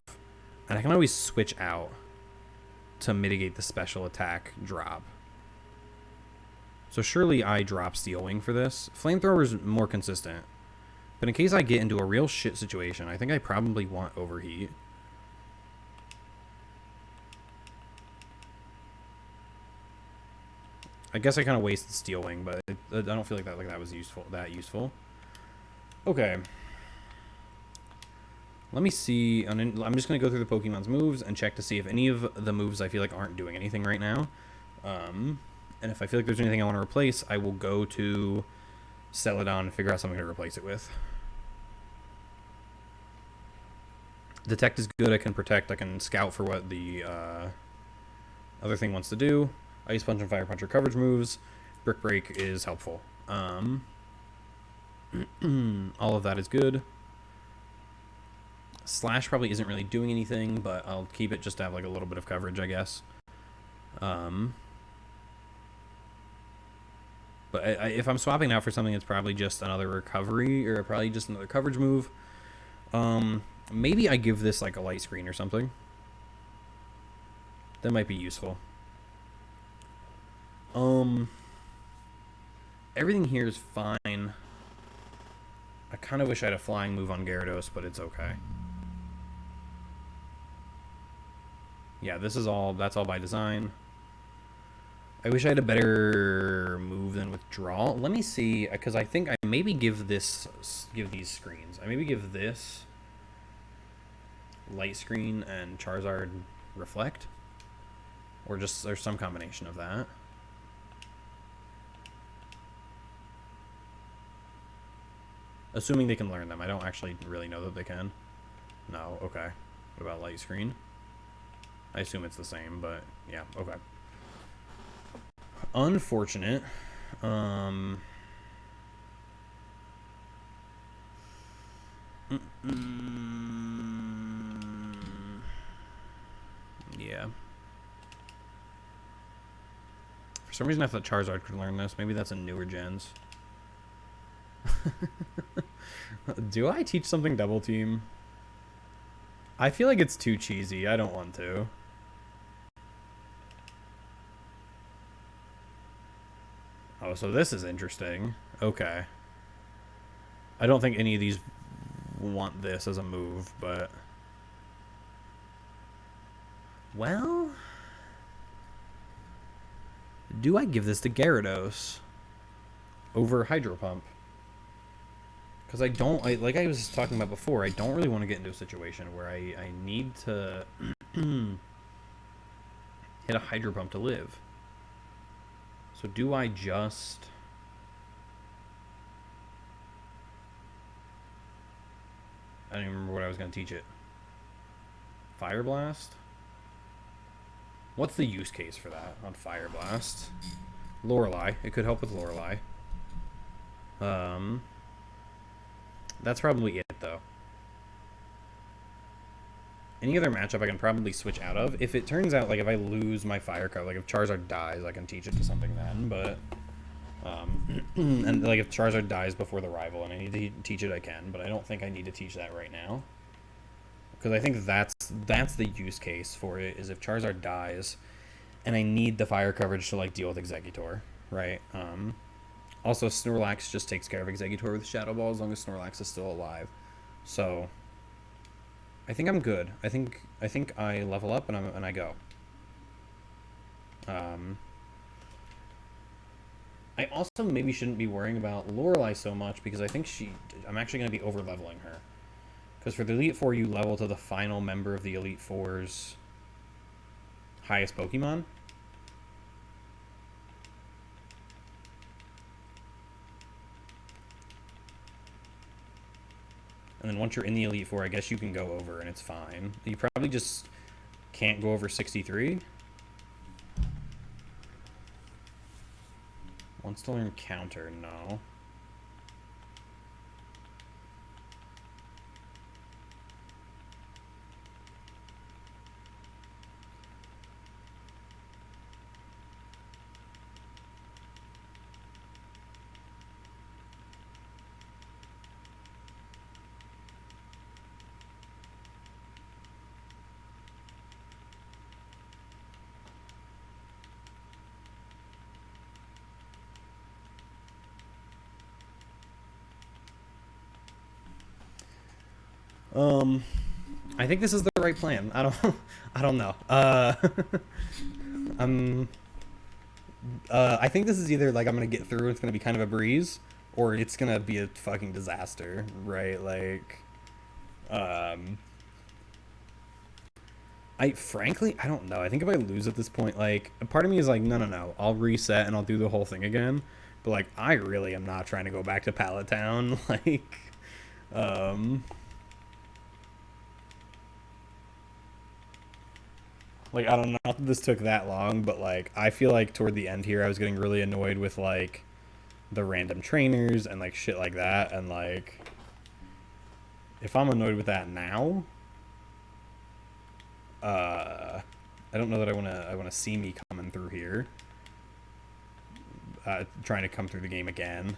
and I can always switch out to mitigate the special attack drop. So surely I drop Steel Wing for this. Flamethrower is more consistent, but in case I get into a real shit situation, I think I probably want Overheat. I guess I kind of wasted Steel Wing, but I don't feel like that was useful. Okay. Let me see. I'm just going to go through the Pokemon's moves and check to see if any of the moves I feel like aren't doing anything right now. And if I feel like there's anything I want to replace, I will go to Celadon and figure out something to replace it with. Detect is good. I can protect. I can scout for what the other thing wants to do. Ice Punch and Fire Punch are coverage moves. Brick Break is helpful. All of that is good. Slash probably isn't really doing anything, but I'll keep it just to have like a little bit of coverage, I guess. But if I'm swapping out for something, it's probably just another recovery or probably just another coverage move. Maybe I give this like a light screen or something. That might be useful. Everything here is fine. I kind of wish I had a flying move on Gyarados, but it's okay. Yeah, that's all by design. I wish I had a better move than withdrawal. Let me see, because I think I maybe give these screens. I maybe give this light screen and Charizard reflect, or just there's some combination of that. Assuming they can learn them. I don't actually really know that they can. No, okay. What about light screen? I assume it's the same, but yeah, okay. Unfortunate. Yeah. For some reason I thought Charizard could learn this. Maybe that's in newer gens. Do I teach something double team? I feel like it's too cheesy. I don't want to. Oh, so this is interesting. Okay. I don't think any of these want this as a move, but... Well... Do I give this to Gyarados over Hydro Pump? Because like I was talking about before, I don't really want to get into a situation where I need to hit a Hydro Pump to live. So do I just... I don't even remember what I was going to teach it. Fire Blast? What's the use case for that on Fire Blast? Lorelei. It could help with Lorelei. That's probably it, though. any other matchup I can probably switch out of. If it turns out, like, if I lose my fire card, like, if Charizard dies, I can teach it to something then, but... and, like, if Charizard dies before the rival and I need to teach it, I can, but I don't think I need to teach that right now. Because I think that's the use case for it, is if Charizard dies, and I need the fire coverage to, like, deal with Exeggutor, right? Also, Snorlax just takes care of Exeggutor with Shadow Ball as long as Snorlax is still alive. So... I think I'm good. I think I level up and I go. I also maybe shouldn't be worrying about Lorelei so much because I think I'm actually going to be over leveling her. Because for the Elite Four, you level to the final member of the Elite Four's highest Pokemon. And then once you're in the Elite Four, I guess you can go over and it's fine. You probably just can't go over 63. Wants to learn counter, no. I think this is the right plan. I don't know. I think this is either like I'm gonna get through, it's gonna be kind of a breeze, or it's gonna be a fucking disaster, right? Like, frankly, I don't know. I think if I lose at this point, like, a part of me is like, no, I'll reset and I'll do the whole thing again. But like, I really am not trying to go back to Pallet Town. Like, like, I don't know if this took that long, but like, I feel like toward the end here, I was getting really annoyed with like the random trainers and like shit like that, and like, if I'm annoyed with that now, I don't know that I wanna see me coming through here, trying to come through the game again.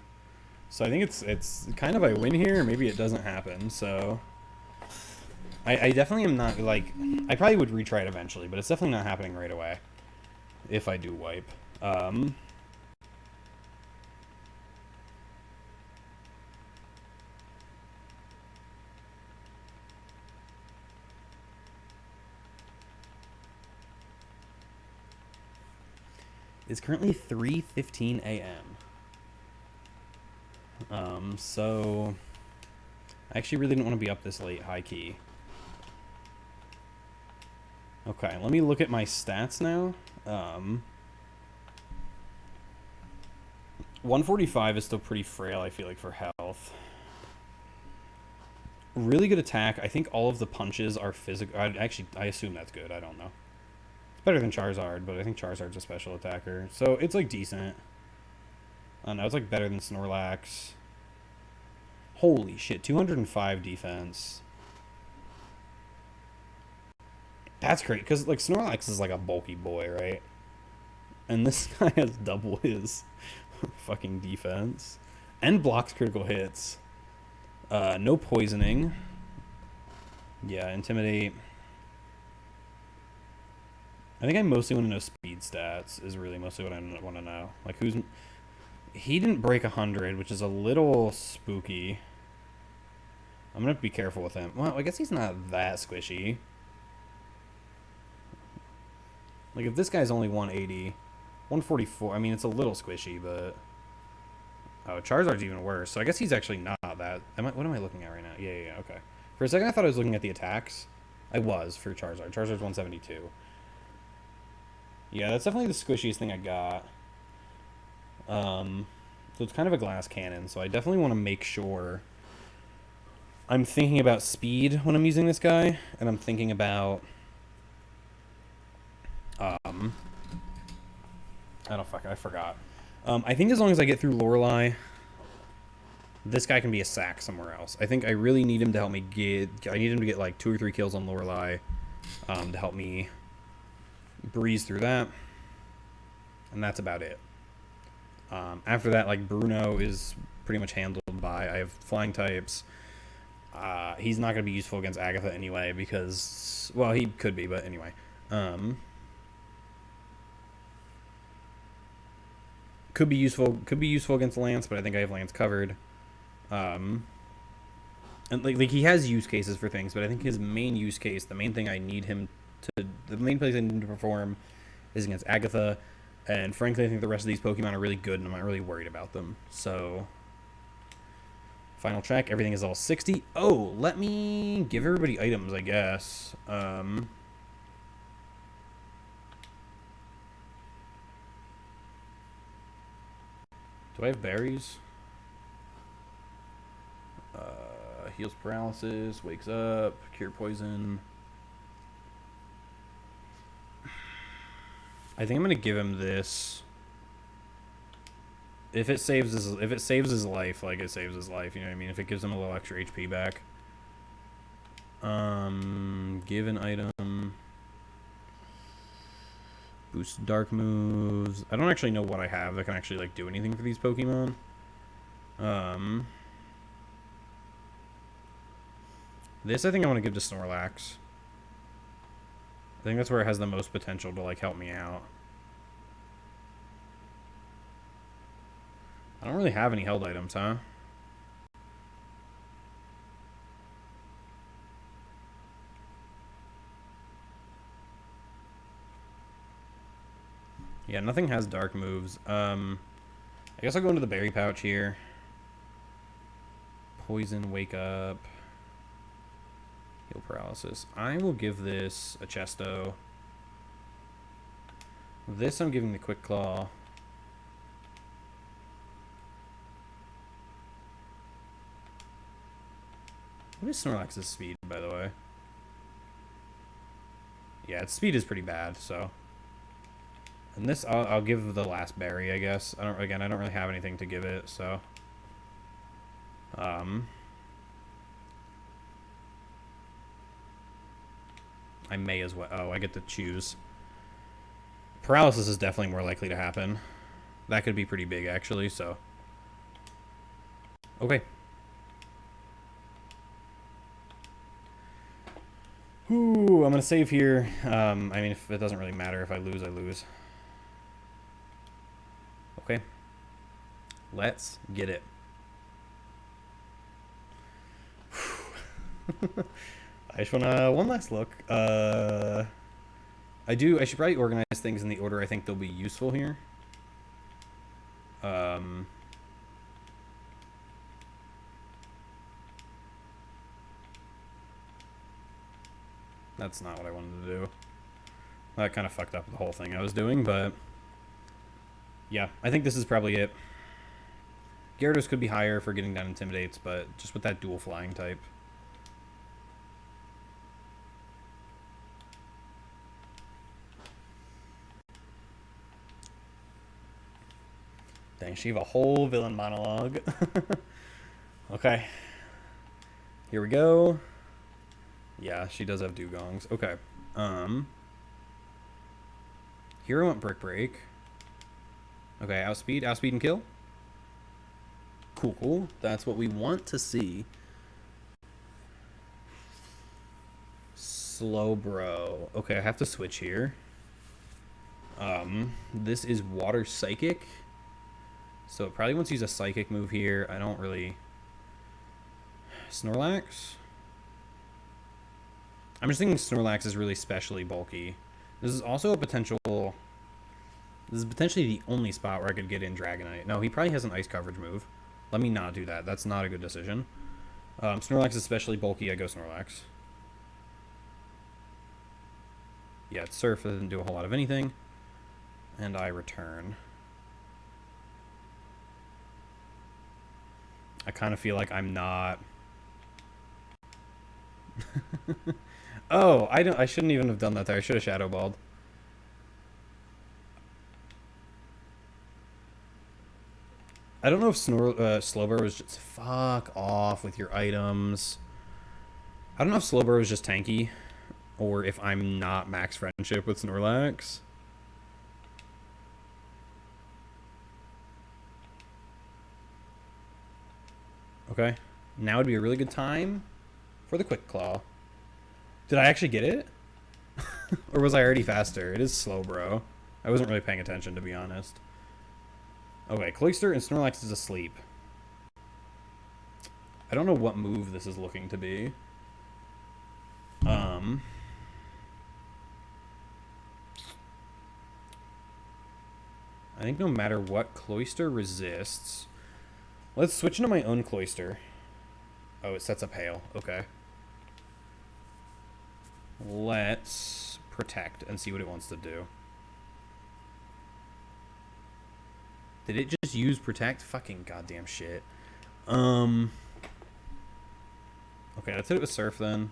So I think it's kind of I win here, maybe it doesn't happen. So I definitely am not, like, I probably would retry it eventually, but it's definitely not happening right away if I do wipe. It's currently 3:15 a.m. So I actually really didn't want to be up this late, high key. Okay, let me look at my stats now. 145 is still pretty frail, I feel like, for health. Really good attack. I think all of the punches are physical. I assume that's good. I don't know. It's better than Charizard, but I think Charizard's a special attacker. So it's, like, decent. I don't know. It's, like, better than Snorlax. Holy shit. 205 defense. That's great, because, like, Snorlax is, like, a bulky boy, right? And this guy has double his fucking defense. And blocks critical hits. No poisoning. Yeah, Intimidate. I think I mostly want to know speed stats is really mostly what I want to know. Like, who's... He didn't break 100, which is a little spooky. I'm going to be careful with him. Well, I guess he's not that squishy. Like, if this guy's only 180... 144, I mean, it's a little squishy, but... Oh, Charizard's even worse. So I guess he's actually not that... What am I looking at right now? Yeah, okay. For a second, I thought I was looking at the attacks. I was, for Charizard. Charizard's 172. Yeah, that's definitely the squishiest thing I got. So it's kind of a glass cannon, so I definitely want to make sure I'm thinking about speed when I'm using this guy, and I'm thinking about... I forgot. I think as long as I get through Lorelei, This guy can be a sack somewhere else. I think I really need him to help me get... I need him to get like 2 or 3 kills on Lorelei to help me breeze through that. And that's about it. After that, like, Bruno is pretty much handled by... I have flying types. He's not going to be useful against Agatha anyway because... Well, he could be, but anyway. Could be useful against Lance, but I think I have Lance covered. And like he has use cases for things, but I think his main use case, the main thing I need him to... The main place I need him to perform is against Agatha. And frankly, I think the rest of these Pokemon are really good, and I'm not really worried about them. So... Final check. Everything is all 60. Oh, let me give everybody items, I guess. Do I have berries? Heals paralysis, wakes up, cure poison. I think I'm gonna give him this. If it saves his life, like it saves his life, you know what I mean? If it gives him a little extra HP back. Give an item. Boost dark moves. I don't actually know what I have that can actually like do anything for these Pokemon. This I think I want to give to Snorlax. I think that's where it has the most potential to like help me out. I don't really have any held items, huh? Yeah, nothing has dark moves. I guess I'll go into the berry pouch here. Poison, wake up. Heal paralysis. I will give this a Chesto. This I'm giving the Quick Claw. What is Snorlax's speed, by the way? Yeah, its speed is pretty bad, so... And this, I'll give the last berry, I guess. I don't really have anything to give it, so... I may as well... Oh, I get to choose. Paralysis is definitely more likely to happen. That could be pretty big, actually, so... Okay. Ooh, I'm going to save here. I mean, if it doesn't really matter. If I lose, I lose. Okay. Let's get it. I just want one last look. I should probably organize things in the order I think they'll be useful here. That's not what I wanted to do. That kind of fucked up the whole thing I was doing, but... Yeah, I think this is probably it. Gyarados could be higher for getting down Intimidates, but just with that dual flying type. Dang, she have a whole villain monologue. Okay. Here we go. Yeah, she does have dugongs. Okay. Here I want Brick Break. Okay, outspeed and kill. Cool. That's what we want to see. Slowbro. Okay, I have to switch here. This is Water Psychic. So it probably wants to use a Psychic move here. I don't really... Snorlax? I'm just thinking Snorlax is really specially bulky. This is also a potential... This is potentially the only spot where I could get in Dragonite. No, he probably has an ice coverage move. Let me not do that. That's not a good decision. Snorlax is especially bulky. I go Snorlax. Yeah, it's Surf. It doesn't do a whole lot of anything. And I return. I kind of feel like I'm not... Oh, I shouldn't even have done that there. I should have Shadow Balled. I don't know if Slowbro was just... Fuck off with your items. I don't know if Slowbro was just tanky, or if I'm not max friendship with Snorlax. Okay. Now would be a really good time for the Quick Claw. Did I actually get it? Or was I already faster? It is Slowbro. I wasn't really paying attention, to be honest. Okay, Cloyster and Snorlax is asleep. I don't know what move this is looking to be. I think no matter what, Cloyster resists. Let's switch into my own Cloyster. Oh, it sets up Hail. Okay. Let's protect and see what it wants to do. Did it just use protect? Fucking goddamn shit. Okay, let's hit it with Surf then.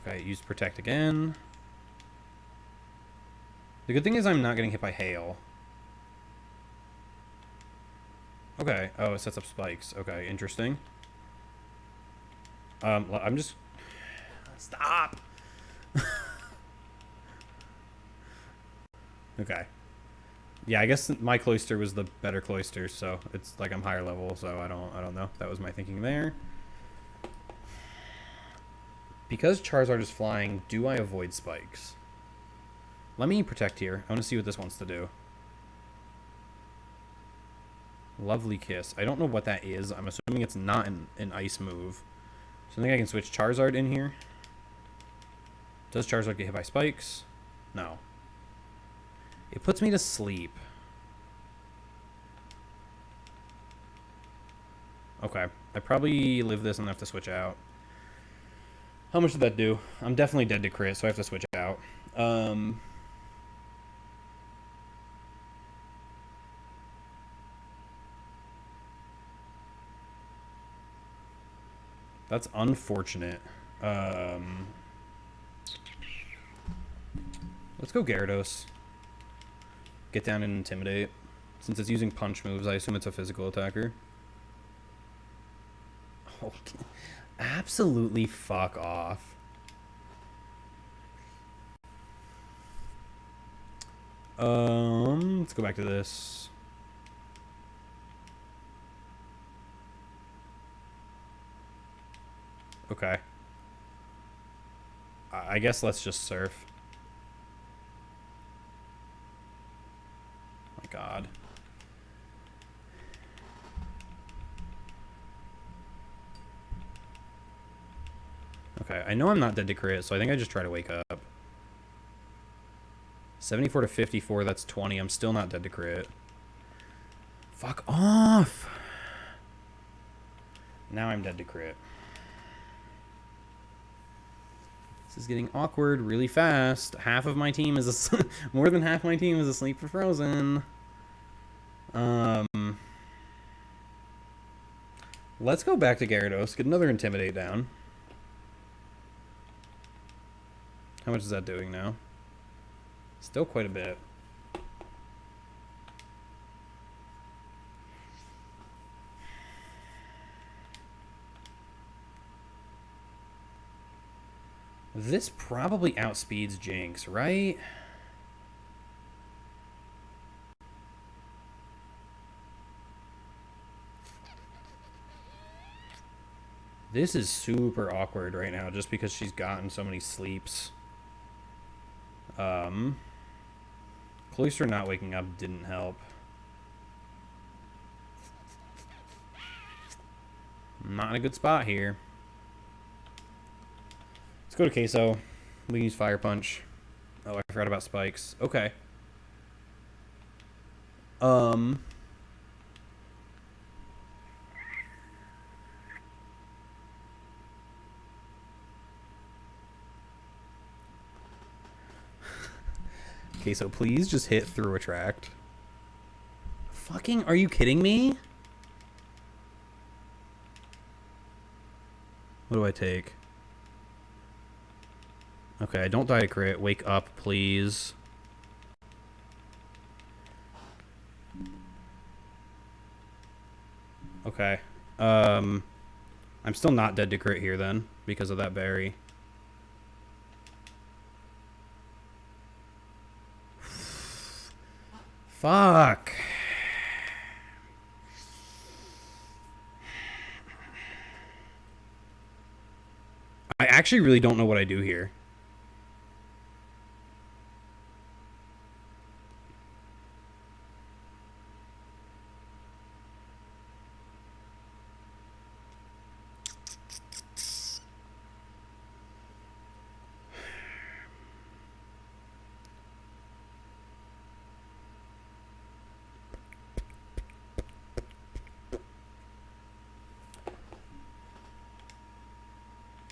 Okay, use protect again. The good thing is I'm not getting hit by Hail. Okay. Oh, it sets up spikes. Okay, interesting. I'm just... Stop! Okay. Yeah, I guess my Cloyster was the better Cloyster, so it's like I'm higher level, so I don't know. That was my thinking there. Because Charizard is flying, do I avoid spikes? Let me protect here. I want to see what this wants to do. Lovely Kiss. I don't know what that is. I'm assuming it's not an ice move. So I think I can switch Charizard in here. Does Charizard get hit by spikes? No. It puts me to sleep. Okay. I probably live this and have to switch out. How much did that do? I'm definitely dead to crit, so I have to switch out. That's unfortunate. Let's go Gyarados. Get down and Intimidate. Since it's using punch moves, I assume it's a physical attacker. Oh, absolutely fuck off. Let's go back to this. Okay. I guess let's just Surf. My God. Okay, I know I'm not dead to crit, so I think I just try to wake up. 74 to 54, that's 20. I'm still not dead to crit. Fuck off! Now I'm dead to crit. This is getting awkward really fast. Half of my team is more than half my team is asleep for Frozen. Let's go back to Gyarados. Get another Intimidate down. How much is that doing now? Still quite a bit. This probably outspeeds Jinx, right? This is super awkward right now just because she's gotten so many sleeps. Cloyster not waking up didn't help. Not in a good spot here. Let's go to Queso. We can use Fire Punch. Oh, I forgot about spikes. Okay. Queso, please just hit through Attract. Fucking, are you kidding me? What do I take? Okay, I don't die to crit. Wake up, please. Okay. I'm still not dead to crit here then because of that berry. Fuck. I actually really don't know what I do here.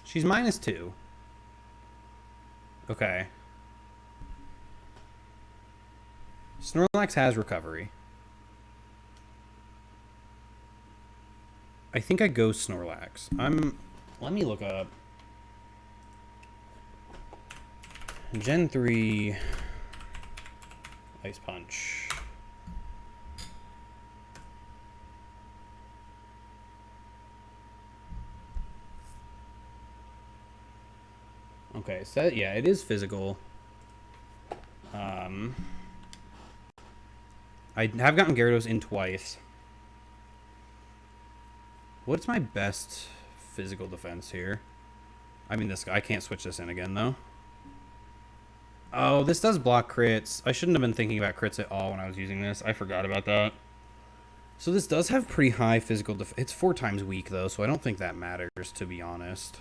She's -2. Okay. Snorlax has recovery. I think I go Snorlax. Let me look up. Gen 3 Ice Punch. Okay, so yeah, it is physical. I have gotten Gyarados in twice. What's my best physical defense here? I mean, I can't switch this in again, though. Oh, this does block crits. I shouldn't have been thinking about crits at all when I was using this. I forgot about that. So this does have pretty high physical defense. It's 4 times weak, though, so I don't think that matters, to be honest.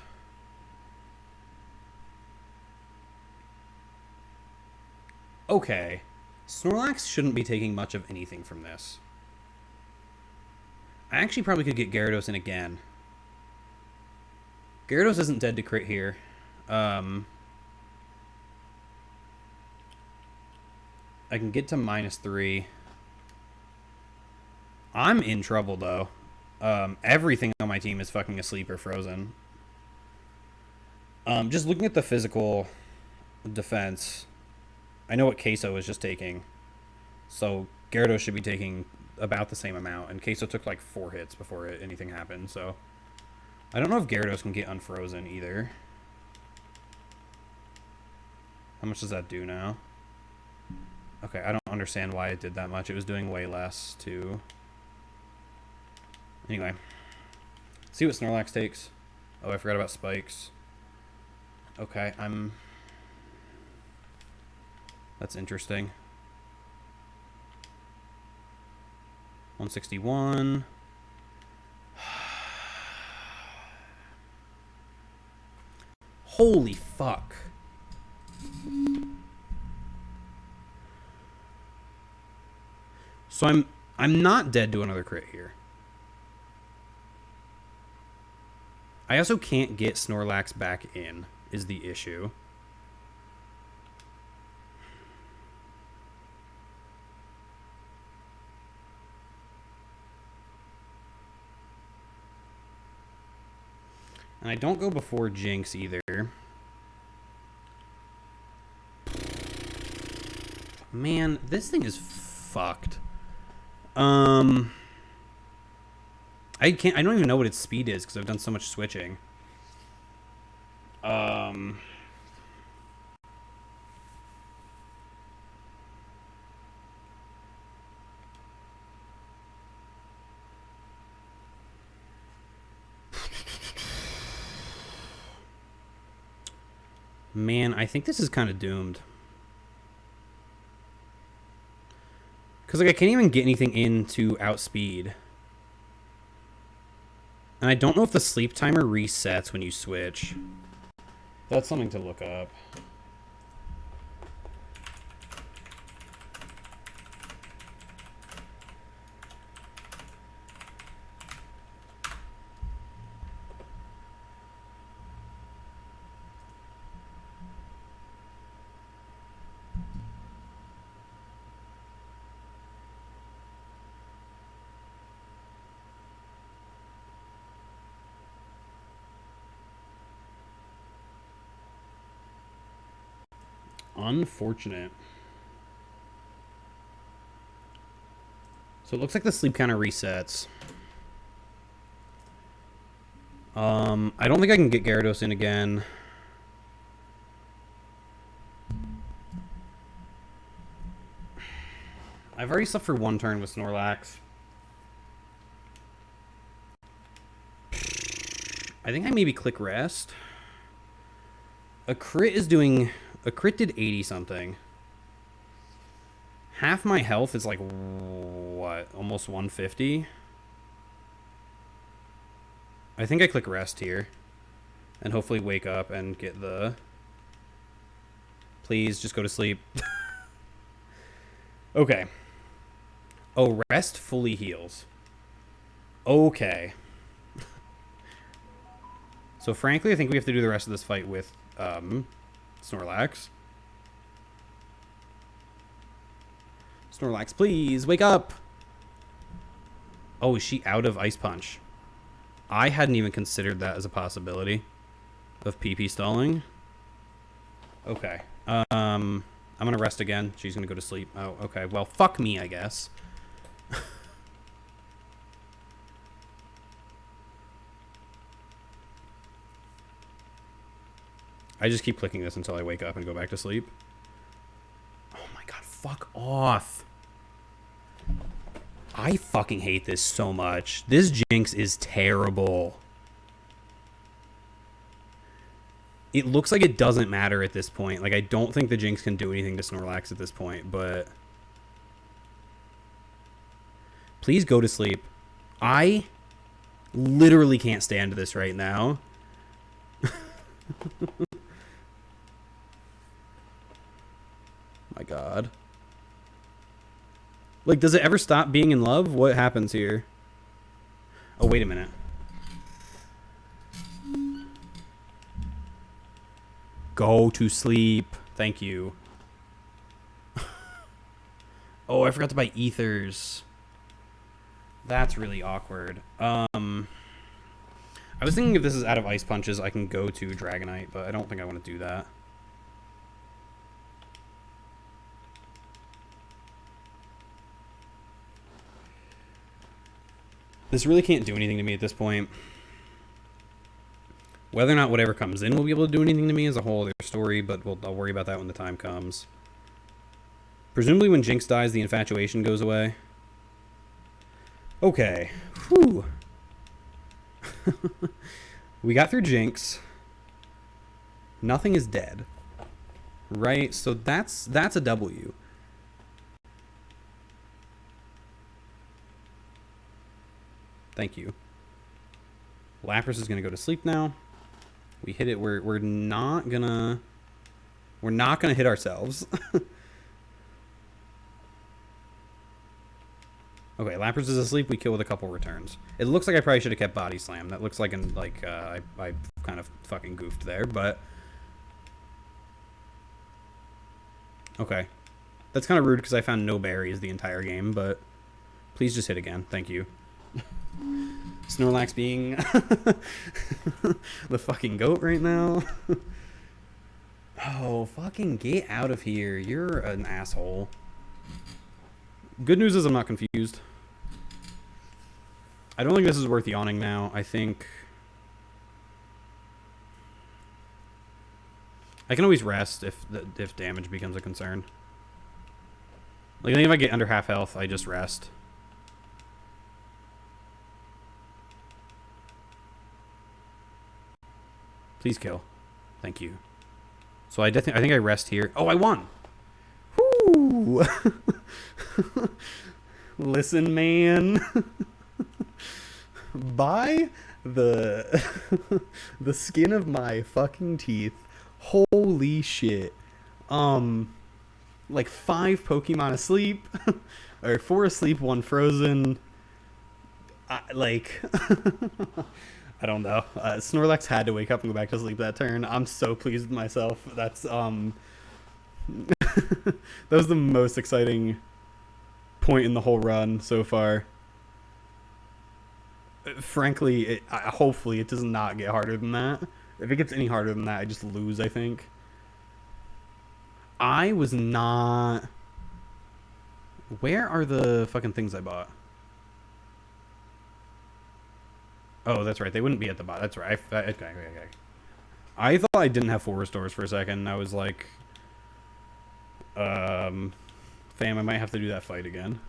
Okay. Snorlax shouldn't be taking much of anything from this. I actually probably could get Gyarados in again. Gyarados isn't dead to crit here. I can get to -3. I'm in trouble, though. Everything on my team is fucking asleep or frozen. Just looking at the physical defense, I know what Queso is just taking. So Gyarados should be taking about the same amount, and Queso took like 4 hits before anything happened, so I don't know if Gyarados can get unfrozen either. How much does that do now? Okay, I don't understand why it did that much. It was doing way less, too. Anyway. See what Snorlax takes. Oh, I forgot about spikes. Okay, That's interesting. 161. Holy fuck. So I'm not dead to another crit here. I also can't get Snorlax back in, is the issue. And I don't go before Jinx either. Man, this thing is fucked. I don't even know what its speed is because I've done so much switching. Man, I think this is kind of doomed. Because, like, I can't even get anything in to outspeed. And I don't know if the sleep timer resets when you switch. That's something to look up. Unfortunate. So it looks like the sleep counter resets. I don't think I can get Gyarados in again. I've already slept for one turn with Snorlax. I think I maybe click rest. A crit is doing... A crit did 80 something. Half my health is like, what? Almost 150? I think I click rest here. And hopefully wake up and get the... Please, just go to sleep. Okay. Oh, rest fully heals. Okay. So frankly, I think we have to do the rest of this fight with Snorlax. Snorlax, please, wake up! Oh, is she out of Ice Punch? I hadn't even considered that as a possibility of PP stalling. Okay. I'm gonna rest again. She's gonna go to sleep. Oh, okay. Well, fuck me, I guess. I just keep clicking this until I wake up and go back to sleep. Oh my god, fuck off. I fucking hate this so much. This Jinx is terrible. It looks like it doesn't matter at this point. Like, I don't think the Jinx can do anything to Snorlax at this point, but... Please go to sleep. I literally can't stand this right now. My god. Like, does it ever stop being in love? What happens here? Oh, wait a minute. Go to sleep. Thank you. Oh, I forgot to buy ethers. That's really awkward. I was thinking if this is out of Ice Punches, I can go to Dragonite, but I don't think I want to do that. This really can't do anything to me at this point. Whether or not whatever comes in will be able to do anything to me is a whole other story, but I'll worry about that when the time comes. Presumably when Jinx dies, the infatuation goes away. Okay. Whew. We got through Jinx. Nothing is dead. Right? So that's a W. Thank you. Lapras is going to go to sleep now. We hit it. We're not gonna hit ourselves. Okay, Lapras is asleep. We kill with a couple returns. It looks like I probably should have kept Body Slam. That looks like I kind of fucking goofed there, but okay. That's kind of rude because I found no berries the entire game, but please just hit again. Thank you. Snorlax being the fucking goat right now. Oh, fucking get out of here. You're an asshole. Good news is I'm not confused. I don't think this is worth yawning now. I think I can always rest if damage becomes a concern. Like, I think if I get under half health, I just rest. Please kill. Thank you. So I think I rest here. Oh, I won. Whoo! Listen, man. By the the skin of my fucking teeth. Holy shit. Like 5 Pokemon asleep, or 4 asleep, 1 frozen. Like. I don't know. Snorlax had to wake up and go back to sleep that turn. I'm so pleased with myself. That's that was the most exciting point in the whole run so far. Frankly, hopefully it does not get harder than that. If it gets any harder than that, I just lose, I think. I was not... Where are the fucking things I bought? Oh, that's right. They wouldn't be at the bottom. That's right. Okay. I thought I didn't have 4 restores for a second. I was like, fam, I might have to do that fight again.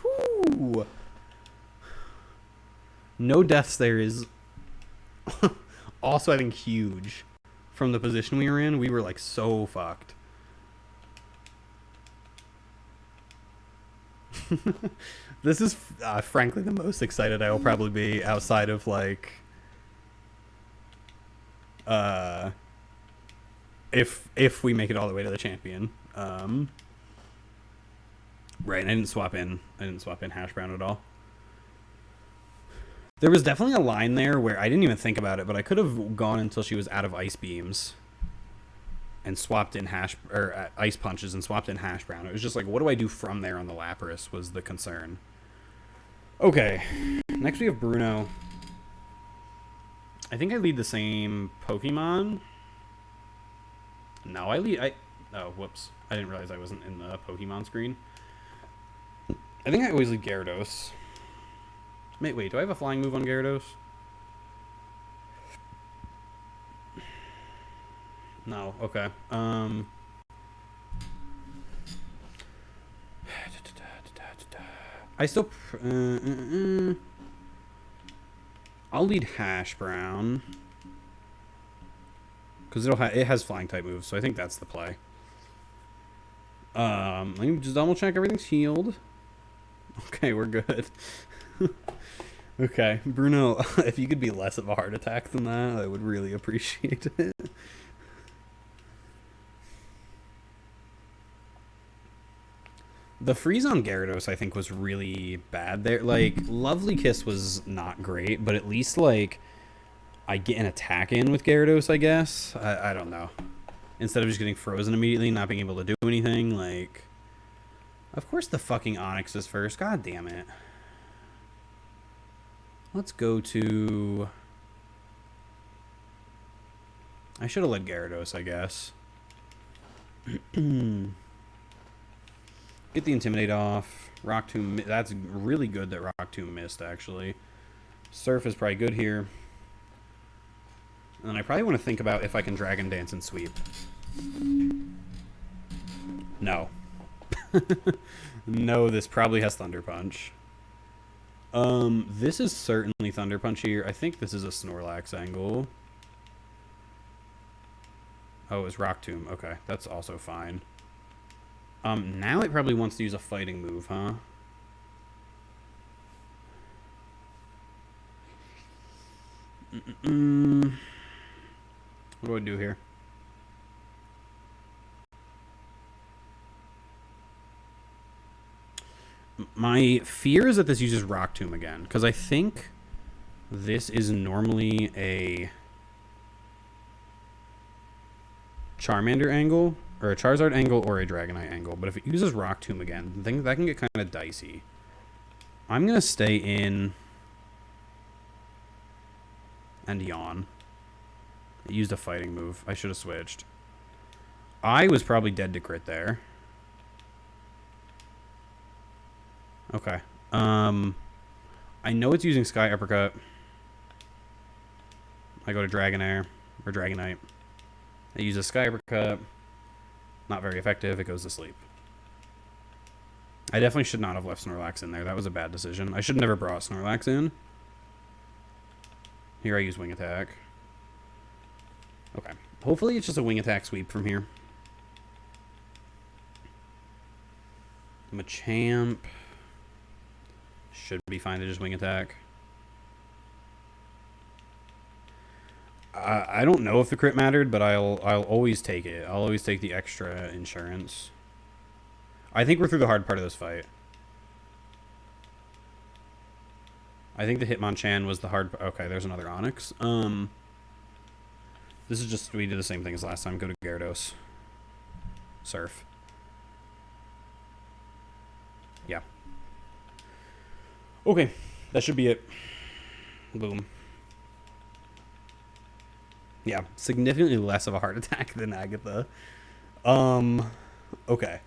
Whew. No deaths there is also, I think, huge. From the position we were in, we were like so fucked. This is frankly the most excited I will probably be outside of like if we make it all the way to the champion. Right, and I didn't swap in Hash Brown at all. There was definitely a line there where I didn't even think about it, but I could have gone until she was out of ice beams and swapped in ice punches and swapped in Hash Brown. It was just like, what do I do from there on the Lapras was the concern. Okay, next we have Bruno. I think I lead the same Pokemon. No, oh, whoops. I didn't realize I wasn't in the Pokemon screen. I think I always lead Gyarados. Wait, do I have a flying move on Gyarados? No, okay. I still... I'll lead Hash Brown. Because it has flying type moves, so I think that's the play. Let me just double check everything's healed. Okay, we're good. Okay, Bruno, if you could be less of a heart attack than that, I would really appreciate it. The freeze on Gyarados, I think, was really bad there. Like, Lovely Kiss was not great, but at least, like, I get an attack in with Gyarados, I guess. I don't know. Instead of just getting frozen immediately, not being able to do anything, like... Of course the fucking Onix is first. God damn it. Let's go to... I should have led Gyarados, I guess. Get the Intimidate off. Rock Tomb. That's really good that Rock Tomb missed, actually. Surf is probably good here. And then I probably want to think about if I can Dragon Dance and Sweep. No. No, this probably has Thunder Punch. This is certainly Thunder Punch here. I think this is a Snorlax angle. Oh, it's Rock Tomb. Okay, that's also fine. Now it probably wants to use a fighting move, huh? What do I do here? My fear is that this uses Rock Tomb again, because I think this is normally a Charmander angle, or a Charizard angle, or a Dragonite angle. But if it uses Rock Tomb again, I think that can get kind of dicey. I'm going to stay in and yawn. It used a fighting move. I should have switched. I was probably dead to crit there. Okay. I know it's using Sky Uppercut. I go to Dragonair, or Dragonite. It uses Sky Uppercut. Not very effective. It goes to sleep. I definitely should not have left Snorlax in there. That was a bad decision. I should have never brought Snorlax in. Here I use Wing Attack. Okay. Hopefully it's just a Wing Attack sweep from here. Machamp should be fine to just Wing Attack. I don't know if the crit mattered, but I'll always take it. I'll always take the extra insurance. I think we're through the hard part of this fight. I think the Hitmonchan was the hard... Okay, there's another Onix. This is just... We did the same thing as last time. Go to Gyarados. Surf. Yeah. Okay. That should be it. Boom. Yeah. Significantly less of a heart attack than Agatha. Okay.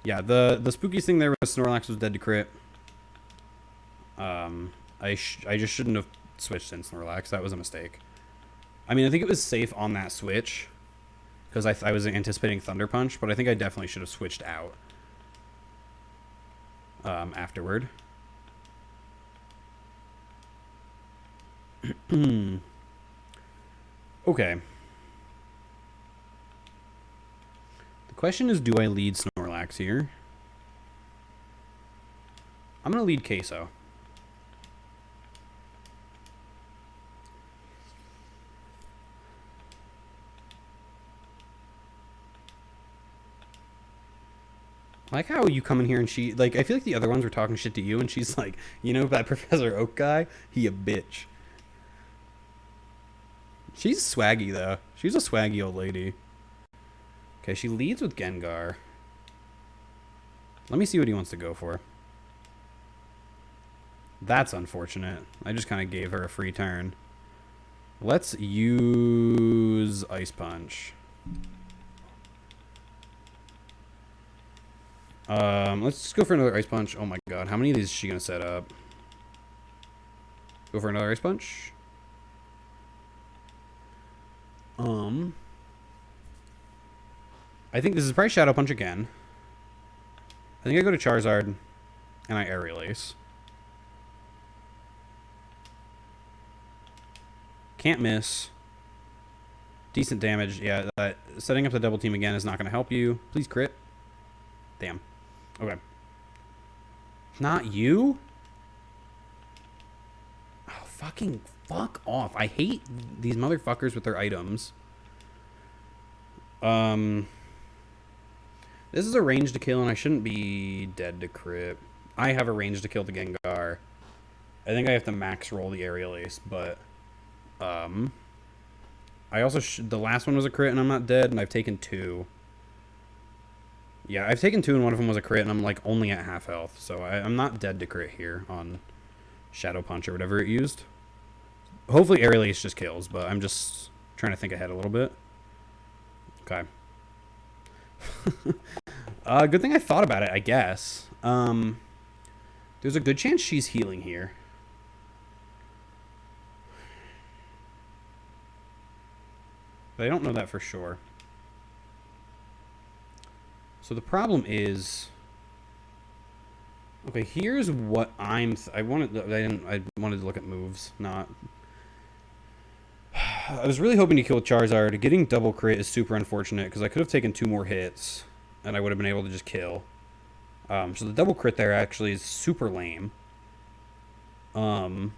Yeah, the spookiest thing there was Snorlax was dead to crit. I just shouldn't have switched in Snorlax. That was a mistake. I mean, I think it was safe on that switch because I was anticipating Thunder Punch, but I think I definitely should have switched out afterward. Okay. The question is, do I lead Snorlax here? I'm going to lead Queso. I like how you come in here and she, like, I feel like the other ones were talking shit to you and she's like, you know, that Professor Oak guy, he a bitch. She's swaggy, though. She's a swaggy old lady. Okay, she leads with Gengar. Let me see what he wants to go for. That's unfortunate. I just kind of gave her a free turn. Let's use Ice Punch. Let's just go for another Ice Punch. Oh my god, how many of these is she going to set up? Go for another Ice Punch. I think this is probably Shadow Punch again. I think I go to Charizard, and I Aerial Ace. Can't miss. Decent damage. Yeah, setting up the double team again is not going to help you. Please crit. Damn. Okay. Not you? Oh, fucking fuck off. I hate these motherfuckers with their items. This is a range to kill, and I shouldn't be dead to crit. I have a range to kill the Gengar. I think I have to max roll the Aerial Ace, but... I also... the last one was a crit, and I'm not dead, and I've taken 2. Yeah, I've taken 2, and one of them was a crit, and I'm, like, only at half health. So I'm not dead to crit here on Shadow Punch or whatever it used. Hopefully Aerial Ace just kills, but I'm just trying to think ahead a little bit. Okay. Good thing I thought about it, I guess. There's a good chance she's healing here. But I don't know that for sure. So the problem is... Okay, here's what I wanted to look at moves, not... I was really hoping to kill Charizard. Getting double crit is super unfortunate because I could have taken 2 more hits and I would have been able to just kill. So the double crit there actually is super lame. I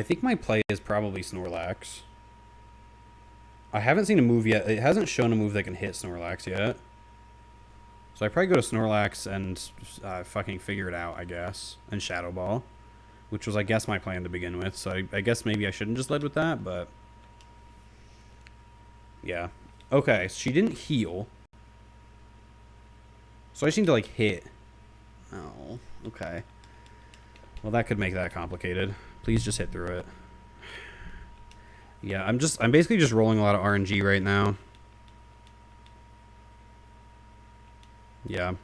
think my play is probably Snorlax. I haven't seen a move yet. It hasn't shown a move that can hit Snorlax yet. So I probably go to Snorlax and fucking figure it out, I guess. And Shadow Ball. Which was, I guess, my plan to begin with. So I guess maybe I shouldn't just lead with that, but... Yeah. Okay, so she didn't heal. So I just need to, like, hit. Oh, okay. Well, that could make that complicated. Please just hit through it. Yeah, I'm basically just rolling a lot of RNG right now. Yeah.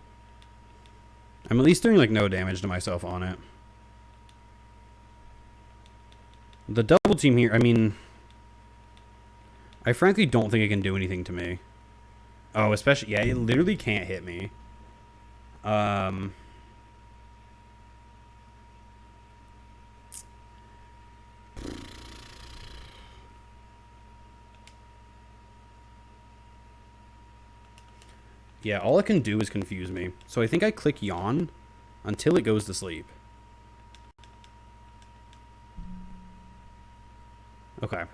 I'm at least doing, like, no damage to myself on it. The double team here, I mean... I frankly don't think it can do anything to me. Oh, especially... Yeah, it literally can't hit me. Yeah, all it can do is confuse me. So I think I click Yawn until it goes to sleep. Okay.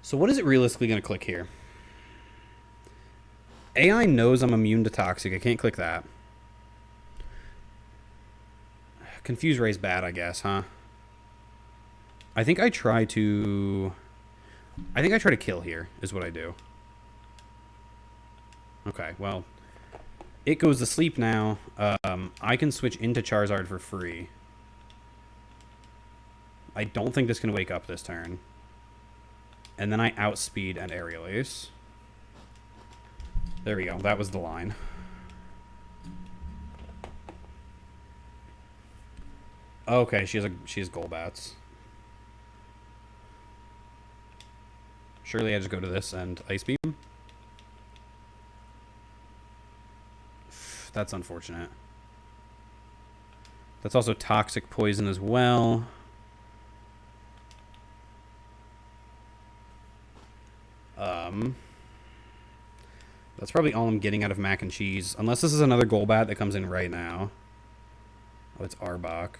So what is it realistically going to click here? AI knows I'm immune to Toxic. I can't click that. Confuse Ray's bad, I guess, huh? I think I try to kill here, is what I do. Okay, well... It goes to sleep now. I can switch into Charizard for free. I don't think this can wake up this turn. And then I outspeed and aerial ace. There we go. That was the line. Okay, she has Golbats. Surely I just go to this and Ice Beam. That's unfortunate. That's also Toxic Poison as well. That's probably all I'm getting out of Mac and Cheese. Unless this is another Golbat that comes in right now. Oh, it's Arbok.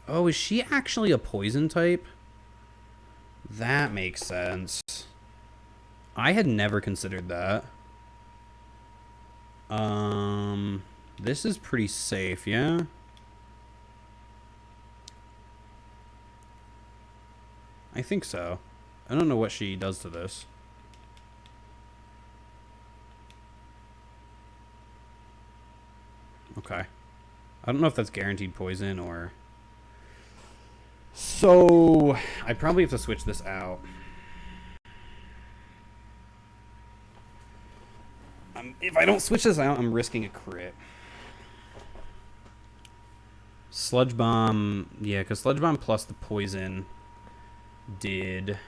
Oh, is she actually a poison type? That makes sense. I had never considered that. This is pretty safe, yeah? I think so. I don't know what she does to this. Okay. I don't know if that's guaranteed poison or... So, I probably have to switch this out. If I don't switch this out, I'm risking a crit. Sludge Bomb... Yeah, because Sludge Bomb plus the poison did...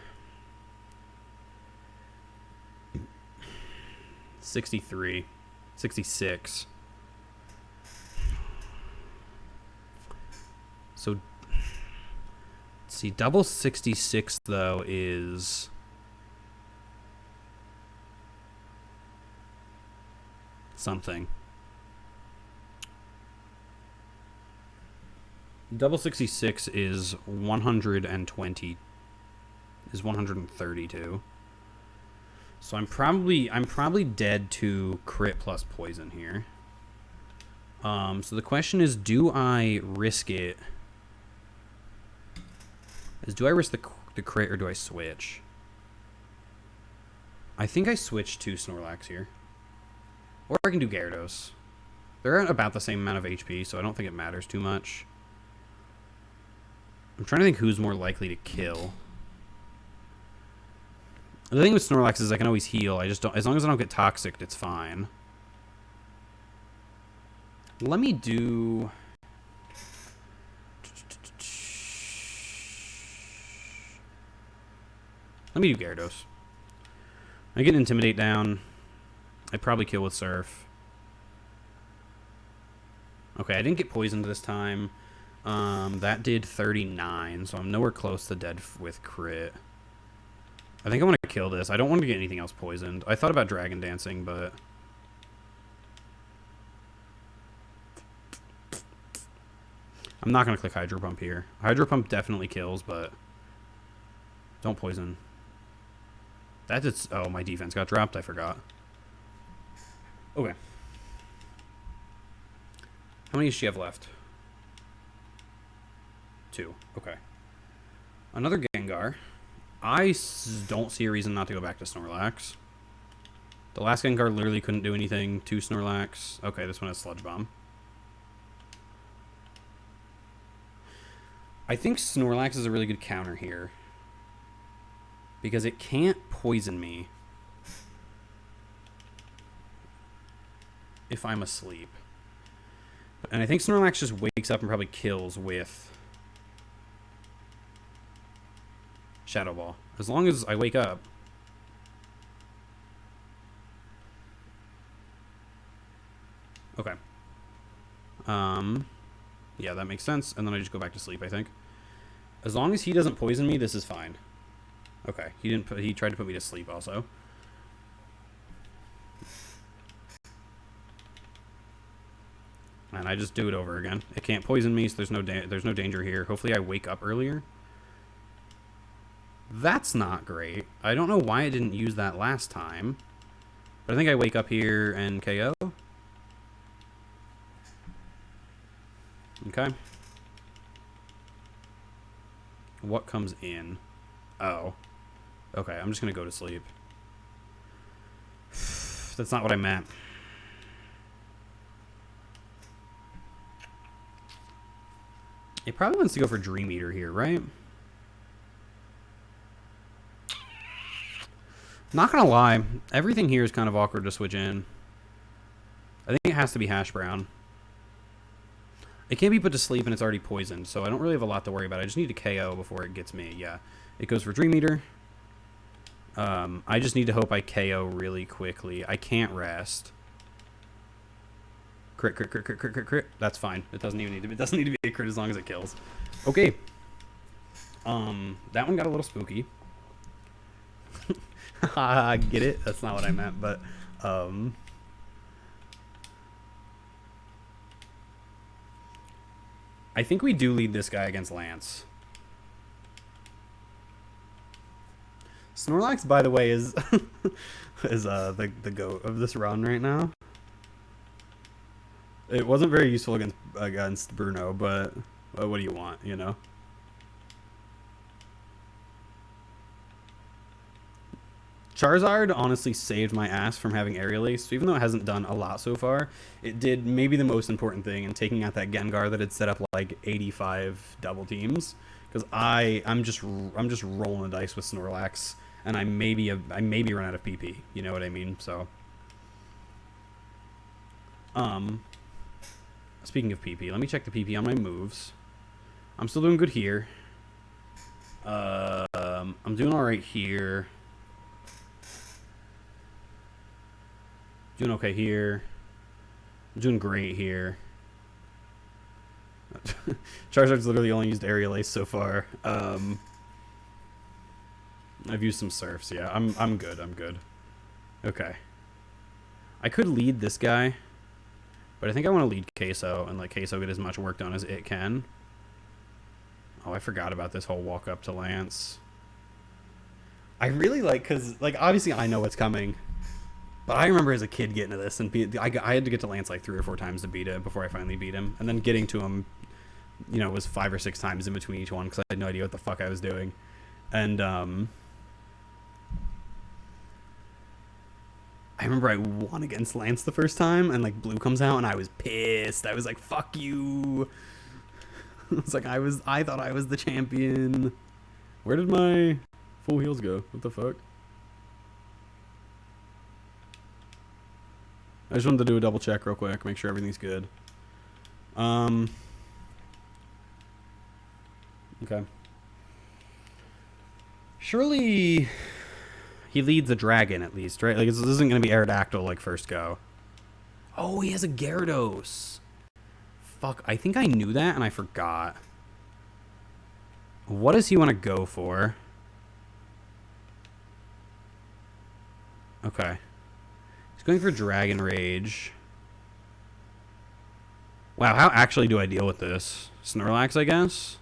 63. 66. So, let's see, double 66, though, is... something. Double 66 is 120, is 132. So I'm probably dead to crit plus poison here. So the question is, do I risk it? Do I risk the crit or do I switch? I think I switch to Snorlax here. Or I can do Gyarados. They're at about the same amount of HP, so I don't think it matters too much. I'm trying to think who's more likely to kill. The thing with Snorlax is I can always heal. I just don't... As long as I don't get toxic, it's fine. Let me do... Let me do Gyarados. I get Intimidate down. I probably kill with Surf. Okay, I didn't get poisoned this time. That did 39, so I'm nowhere close to dead with crit. I think I want to kill this. I don't want to get anything else poisoned. I thought about Dragon Dancing, but... I'm not going to click Hydro Pump here. Hydro Pump definitely kills, but... Don't poison. That did... Oh, my defense got dropped. I forgot. Okay. How many does she have left? 2. Okay. Another Gengar. I don't see a reason not to go back to Snorlax. The last Gengar literally couldn't do anything to Snorlax. Okay, this one has Sludge Bomb. I think Snorlax is a really good counter here. Because it can't poison me if I'm asleep. And I think Snorlax just wakes up and probably kills with Shadow Ball. As long as I wake up. Okay. Yeah, that makes sense. And then I just go back to sleep, I think. As long as he doesn't poison me, this is fine. Okay. He tried to put me to sleep also. And I just do it over again. It can't poison me, so there's no danger here. Hopefully I wake up earlier. That's not great. I don't know why I didn't use that last time. But I think I wake up here and KO. Okay. What comes in? Oh. Okay, I'm just going to go to sleep. That's not what I meant. It probably wants to go for Dream Eater here, right? Not gonna lie, everything here is kind of awkward to switch in. I think it has to be Hash Brown. It can't be put to sleep and it's already poisoned, so I don't really have a lot to worry about. I just need to KO before it gets me. Yeah, it goes for Dream Eater. I just need to hope I KO really quickly. I can't rest. Crit, crit, crit, crit, crit, crit, crit. That's fine. It doesn't even need to be. It doesn't need to be a crit as long as it kills. Okay. That one got a little spooky. I get it. That's not what I meant, but I think we do lead this guy against Lance. Snorlax, by the way, is the goat of this run right now. It wasn't very useful against Bruno, but what do you want, you know? Charizard honestly saved my ass from having Aerial Ace. So even though it hasn't done a lot so far, it did maybe the most important thing in taking out that Gengar that had set up like 85 double teams. Because I'm just rolling the dice with Snorlax, and I maybe run out of PP. You know what I mean? So, speaking of PP, let me check the PP on my moves. I'm still doing good here. I'm doing all right here. Doing okay here. I'm doing great here. Charizard's literally only used Aerial Ace so far. I've used some Surfs. Yeah, I'm good. I'm good. Okay. I could lead this guy, but I think I want to lead Queso and let Queso get as much work done as it can. Oh, I forgot about this whole walk up to Lance. I really like, because like obviously I know what's coming. But I remember as a kid getting to this, and I had to get to Lance like 3 or 4 times to beat it before I finally beat him. And then getting to him, you know, was 5 or 6 times in between each one because I had no idea what the fuck I was doing. And I remember I won against Lance the first time, and like Blue comes out, and I was pissed. I was like, "Fuck you!" It's like I thought I was the champion. Where did my full heals go? What the fuck? I just wanted to do a double check real quick, make sure everything's good. Okay. Surely he leads a dragon at least, right? Like this isn't going to be Aerodactyl like first go. Oh, he has a Gyarados. Fuck, I think I knew that and I forgot. What does he want to go for? Okay. Going for Dragon Rage. Wow, how actually do I deal with this? Snorlax, I guess?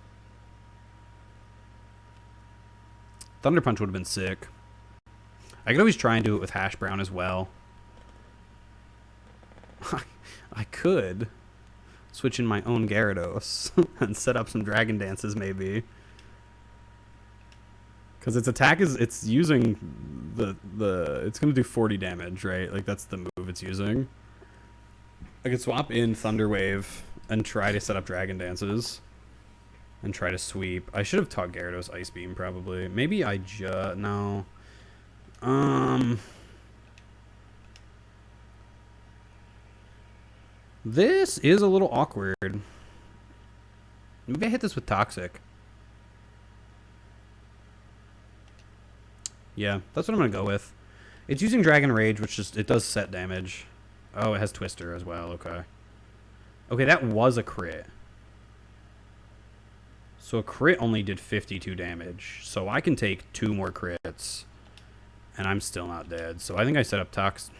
Thunder Punch would have been sick. I could always try and do it with Hash Brown as well. I could switch in my own Gyarados and set up some Dragon Dances maybe. Because its attack is, it's using it's going to do 40 damage, right? Like, that's the move it's using. I could swap in Thunder Wave and try to set up Dragon Dances. And try to sweep. I should have taught Gyarados Ice Beam, probably. Maybe I just... No. This is a little awkward. Maybe I hit this with Toxic. Yeah, that's what I'm going to go with. It's using Dragon Rage, which just, it does set damage. Oh, it has Twister as well, okay. Okay, that was a crit. So a crit only did 52 damage. So I can take 2 more crits. And I'm still not dead. So I think I set up Toxic.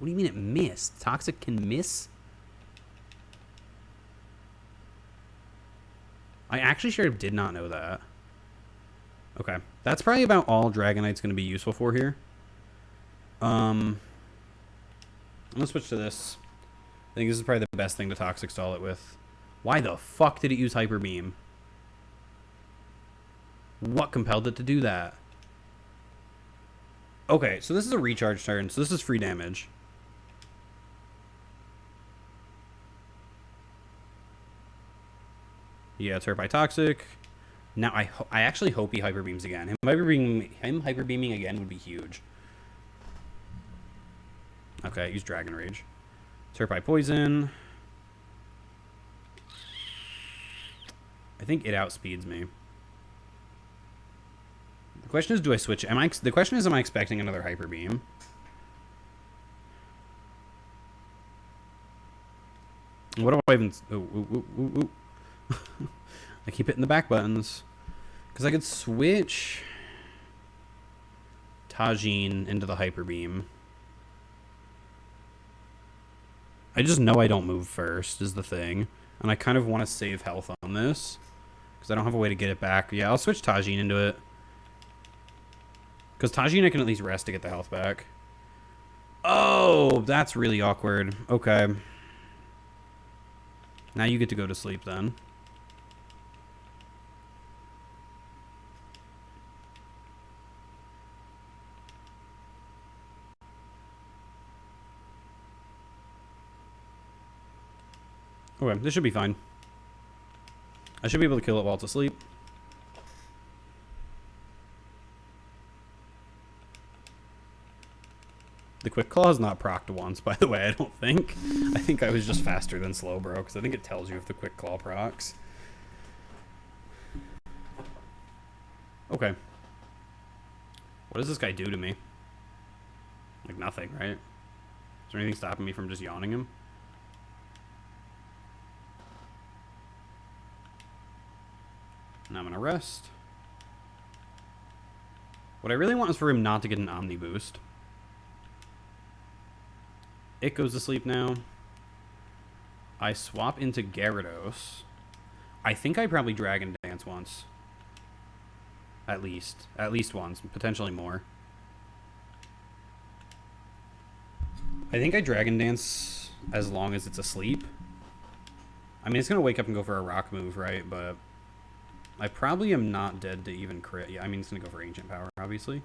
What do you mean it missed? Toxic can miss? I actually sure did not know that. Okay, that's probably about all Dragonite's going to be useful for here. I'm going to switch to this. I think this is probably the best thing to Toxic Stall it with. Why the fuck did it use Hyper Beam? What compelled it to do that? Okay, so this is a recharge turn, so this is free damage. Yeah, it's hurt by Toxic. Now I actually hope he Hyper Beams again. Him Hyper Beaming again would be huge. Okay, use Dragon Rage. It's hurt by poison. I think it outspeeds me. The question is, do I switch? The question is, am I expecting another Hyper Beam? What do I even... Ooh. I keep hitting the back buttons. Because I could switch Tajin into the Hyper Beam. I just know I don't move first is the thing. And I kind of want to save health on this. Because I don't have a way to get it back. Yeah, I'll switch Tajin into it. Because Tajin I can at least rest to get the health back. Oh, that's really awkward. Okay. Now you get to go to sleep then. Okay, this should be fine. I should be able to kill it while it's asleep. The Quick Claw is not procced once, by the way, I don't think. I think I was just faster than Slowbro, because I think it tells you if the Quick Claw procs. Okay. What does this guy do to me? Like nothing, right? Is there anything stopping me from just yawning him? And I'm gonna rest. What I really want is for him not to get an Omni boost. It goes to sleep now. I swap into Gyarados. I think I probably Dragon Dance once. At least. At least once. Potentially more. I think I Dragon Dance as long as it's asleep. I mean, it's going to wake up and go for a rock move, right? But I probably am not dead to even crit. Yeah, I mean, it's going to go for Ancient Power, obviously.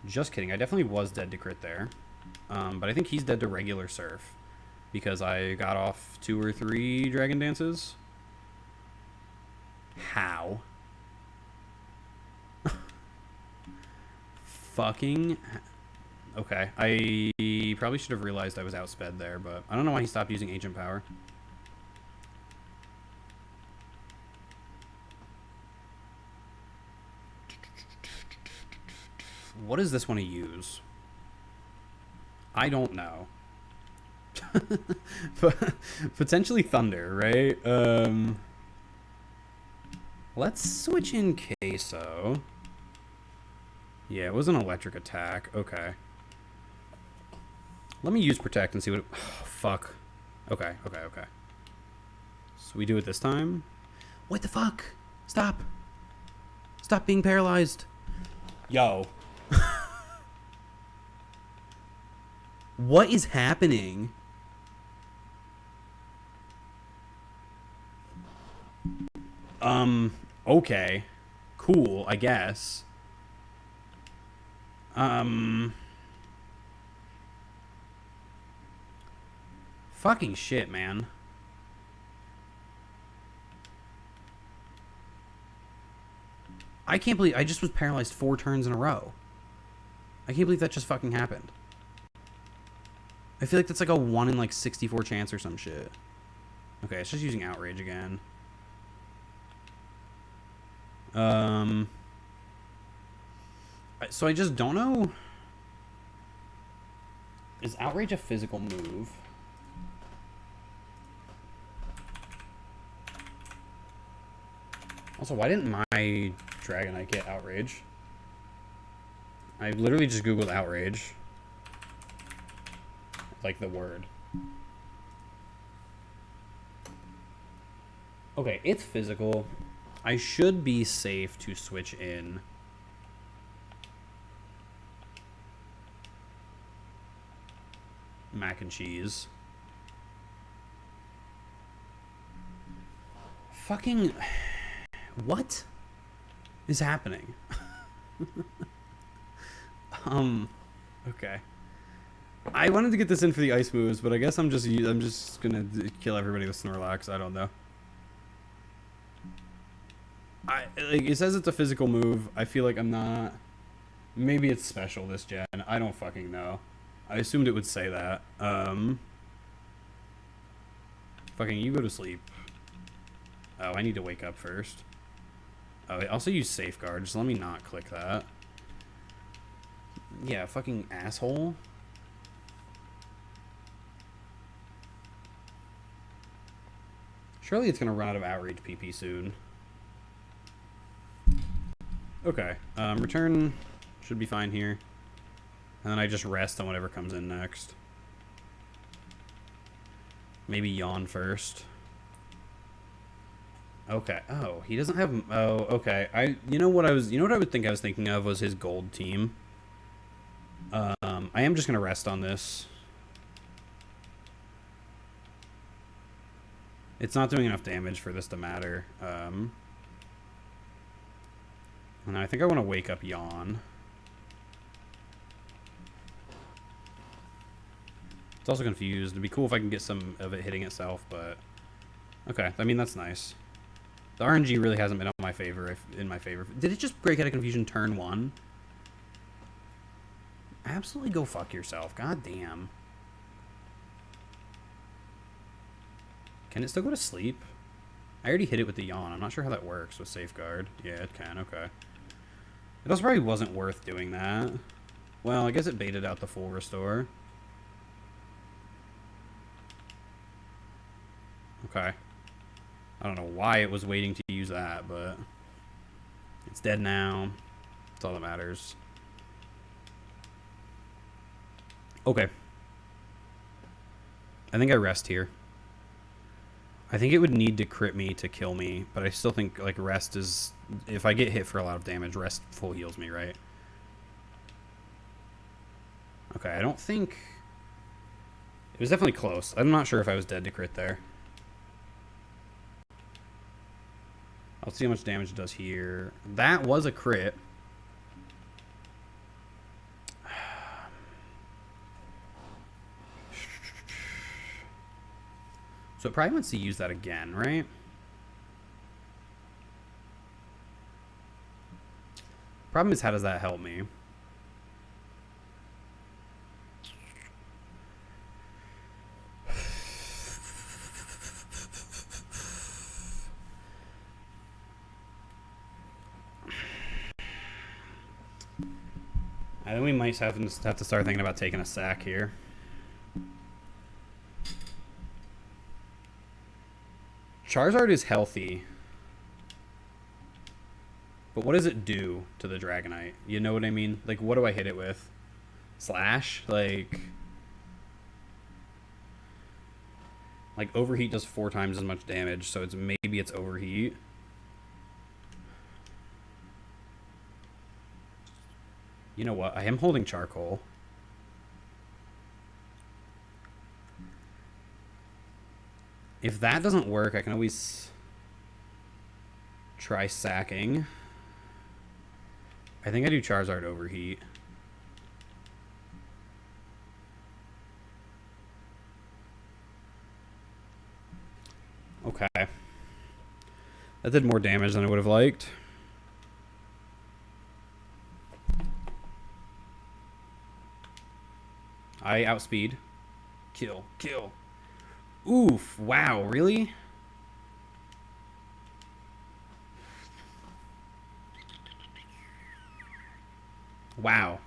Just kidding. I definitely was dead to crit there. But I think he's dead to regular Surf. Because I got off 2 or 3 Dragon Dances. How? Fucking... Okay. I probably should have realized I was outsped there, but I don't know why he stopped using Ancient Power. What does this want to use? I don't know. Potentially Thunder, right? Let's switch in Queso. Yeah, it was an electric attack. Okay. Let me use Protect and see what... Oh, fuck. Okay. So we do it this time? What the fuck? Stop. Stop being paralyzed. Yo. What is happening? Okay. Cool, I guess. Fucking shit, man. I can't believe I just was paralyzed 4 turns in a row. I can't believe that just fucking happened. I feel like that's like a 1 in like 64 chance or some shit. Okay, it's just using Outrage again. So I just don't know. Is Outrage a physical move? Also, why didn't my Dragonite get Outrage? I literally just Googled Outrage. Like the word. Okay, it's physical. I should be safe to switch in. Mac and cheese. Fucking... What is happening? Okay. I wanted to get this in for the ice moves, but I guess I'm just gonna kill everybody with Snorlax. I don't know. Like it says it's a physical move. I feel like I'm not. Maybe it's special this gen. I don't fucking know. I assumed it would say that. Fucking you go to sleep. Oh, I need to wake up first. Oh, I also use safeguard, so let me not click that. Yeah, fucking asshole. Surely it's gonna run out of outreach PP soon. Okay, return should be fine here. And then I just rest on whatever comes in next. Maybe yawn first. Okay. Oh, he doesn't have. Oh, okay. You know what I would think I was thinking of was his gold team. I am just gonna rest on this. It's not doing enough damage for this to matter. And I think I want to wake up yawn. It's also confused. It'd be cool if I can get some of it hitting itself, but okay. I mean, that's nice. The RNG really hasn't been in my favor. Did it just break out of confusion turn 1? Absolutely go fuck yourself. God damn. Can it still go to sleep? I already hit it with the yawn. I'm not sure how that works with safeguard. Yeah, it can. Okay. It also probably wasn't worth doing that. Well, I guess it baited out the full restore. Okay. I don't know why it was waiting to use that, but it's dead now. That's all that matters. Okay. I think I rest here. I think it would need to crit me to kill me, but I still think like rest is, if I get hit for a lot of damage, rest full heals me, right? Okay, I don't think it was definitely close. I'm not sure if I was dead to crit there. I'll see how much damage it does here. That was a crit. So it probably wants to use that again, right? Problem is, how does that help me? I think we might have to start thinking about taking a sack here. Charizard is healthy. But what does it do to the Dragonite? You know what I mean? Like, what do I hit it with? Slash? Like overheat does 4 times as much damage, so maybe it's overheat. You know what? I am holding charcoal. If that doesn't work, I can always try sacking. I think I do Charizard overheat. Okay. That did more damage than I would have liked. I outspeed. Kill. Kill. Oof. Wow. Really? Wow.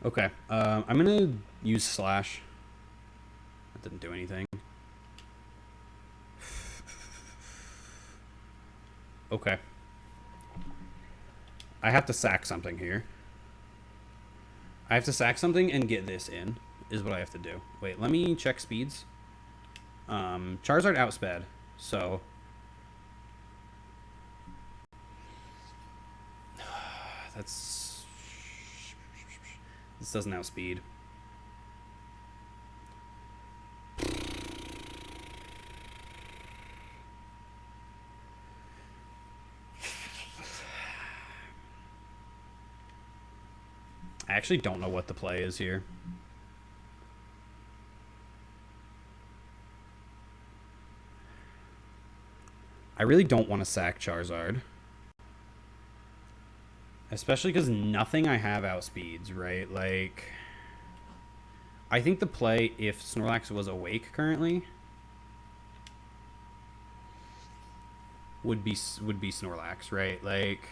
Okay. I'm going to use Slash. That didn't do anything. Okay. I have to sack something here. I have to sack something and get this in, is what I have to do. Wait, let me check speeds. Charizard outsped, so... That's... This doesn't outspeed. I actually don't know what the play is here. I really don't want to sack Charizard. Especially because nothing I have outspeeds, right? Like, I think the play, if Snorlax was awake currently, would be Snorlax, right? Like,